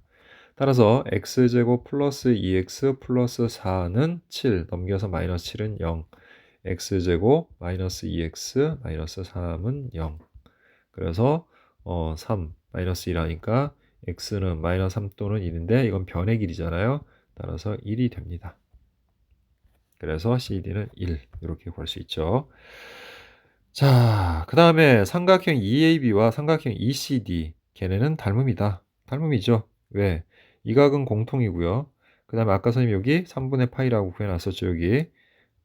[SPEAKER 1] 따라서 x제곱 플러스 2x 플러스 4는 7 넘겨서 마이너스 7은 0 x제곱 마이너스 2x 마이너스 3은 0 그래서 3 마이너스 1하니까 x는 마이너스 3 또는 1인데 이건 변의 길이잖아요. 따라서 1이 됩니다. 그래서 CD는 1 이렇게 구할 수 있죠. 자, 그 다음에 삼각형 EAB와 삼각형 ECD 걔네는 닮음이다. 닮음이죠. 왜? 이 각은 공통이고요. 그 다음에 아까 선생님 여기 3분의 파이라고 구해놨었죠. 여기.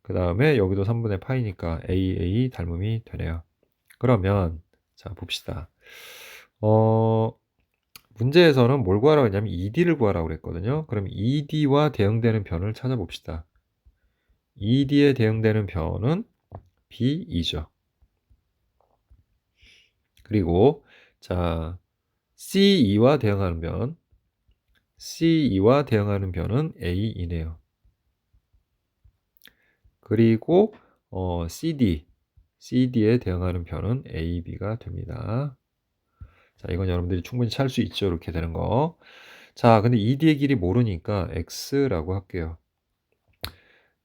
[SPEAKER 1] 그 다음에 여기도 3분의 파이니까 AA 닮음이 되네요. 그러면 자 봅시다. 문제에서는 뭘 구하라고 했냐면 ED를 구하라고 그랬거든요. 그럼 ED와 대응되는 변을 찾아봅시다. ED에 대응되는 변은 B2죠. 그리고 자 CE와 대응하는 변 CE와 대응하는 변은 A이네요. 그리고 CD에 대응하는 변은 AB가 됩니다. 자, 이건 여러분들이 충분히 찾을 수 있죠. 이렇게 되는 거. 자, 근데 ED의 길이 모르니까 X라고 할게요.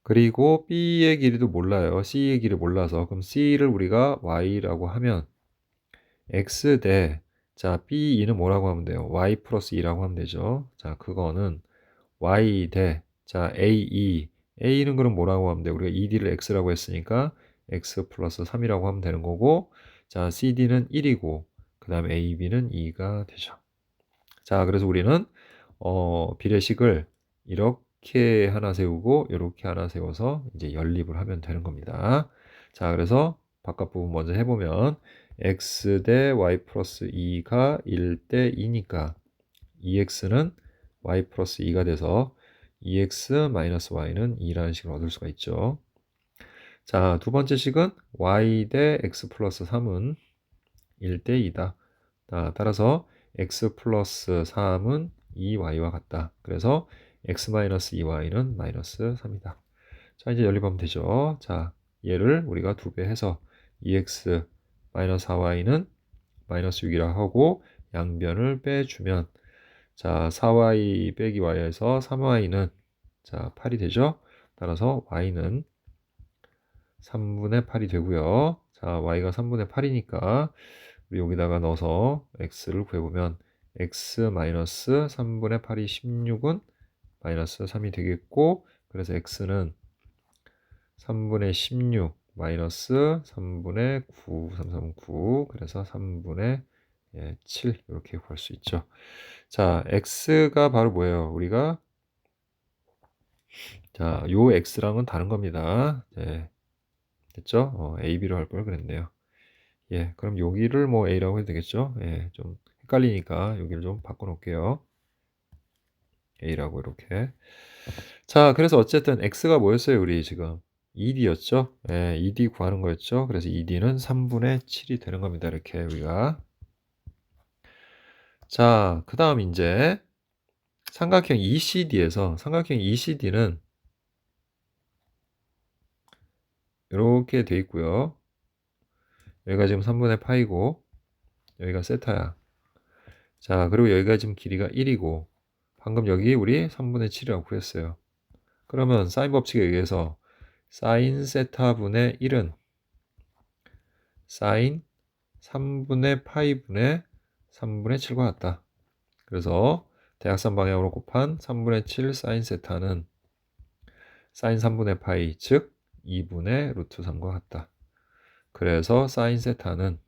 [SPEAKER 1] 그리고 B의 길이도 몰라요. C의 길이 몰라서. 그럼 C를 우리가 Y라고 하면 X 대, 자, B2는 뭐라고 하면 돼요? Y 플러스 2라고 하면 되죠. 자, 그거는 Y 대, 자, A는 그럼 뭐라고 하면 돼요? 우리가 ED를 X라고 했으니까 X 플러스 3이라고 하면 되는 거고, 자, CD는 1이고, 그 다음에 AB는 2가 되죠. 자, 그래서 우리는 비례식을 이렇게 하나 세우고 이렇게 하나 세워서 이제 연립을 하면 되는 겁니다. 자, 그래서 바깥 부분 먼저 해보면 x 대 y 플러스 2가 1 대 2니까 2x는 y 플러스 2가 돼서 2x 마이너스 y는 2라는 식을 얻을 수가 있죠. 자, 두 번째 식은 y 대 x 플러스 3은 1 대 2다. 따라서 x 플러스 3은 2y와 같다. 그래서 x 마이너스 2y는 마이너스 3이다. 자, 이제 연립하면 되죠. 자, 얘를 우리가 2배 해서 2x 마이너스 4y는 마이너스 6이라 하고 양변을 빼주면 자, 4y 빼기 y에서 3y는 자, 8이 되죠. 따라서 y는 3분의 8이 되고요. 자, y가 3분의 8이니까 우리 여기다가 넣어서 x를 구해보면 x 마이너스 3분의 8이 16은 마이너스 3이 되겠고 그래서 x는 3분의 16 마이너스 3분의 9 3, 3, 9 그래서 3분의 7 이렇게 구할 수 있죠. 자, x가 바로 뭐예요? 우리가 자, 요 x랑은 다른 겁니다. 네, 됐죠? AB로 할 걸 그랬네요. 예, 그럼 여기를 뭐 A라고 해도 되겠죠? 예, 좀 헷갈리니까 여기를 좀 바꿔 놓을게요. A라고 이렇게. 자, 그래서 어쨌든 X가 뭐였어요? 우리 지금 ED였죠? 예, ED 구하는 거였죠? 그래서 ED는 3분의 7이 되는 겁니다. 이렇게 우리가. 자, 그 다음 이제 삼각형 ECD에서 삼각형 ECD는 이렇게 돼 있고요. 여기가 지금 3분의 파이고 여기가 세타야. 자, 그리고 여기가 지금 길이가 1이고 방금 여기 우리 3분의 7이라고 구했어요. 그러면 사인 법칙에 의해서 사인 세타분의 1은 사인 3분의 파이분의 3분의 7과 같다. 그래서 대각선 방향으로 곱한 3분의 7 사인 세타는 사인 3분의 파이 즉 2분의 루트 3과 같다. 그래서 사인 세타는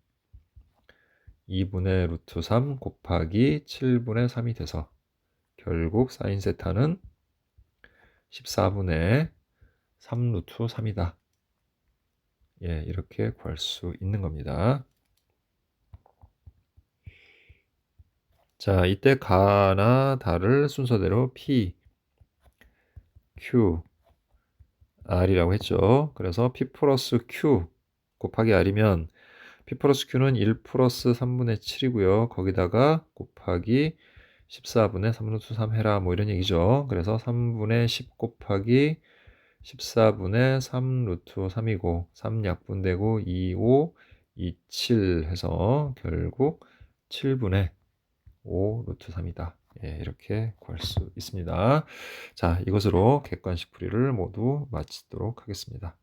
[SPEAKER 1] 2분의 루트 3 곱하기 7분의 3이 돼서 결국 사인 세타는 14분의 3 루트 3이다. 예, 이렇게 구할 수 있는 겁니다. 자, 이때 가나 다를 순서대로 P, Q, R이라고 했죠. 그래서 P 플러스 Q 곱하기 R이면 P 플러스 Q는 1 플러스 3분의 7이고요. 거기다가 곱하기 14분의 3 루트 3 해라 뭐 이런 얘기죠. 그래서 3분의 10 곱하기 14분의 3 루트 3이고 3 약분되고 2, 5, 2, 7 해서 결국 7분의 5 루트 3이다. 예, 이렇게 구할 수 있습니다. 자, 이것으로 객관식 풀이를 모두 마치도록 하겠습니다.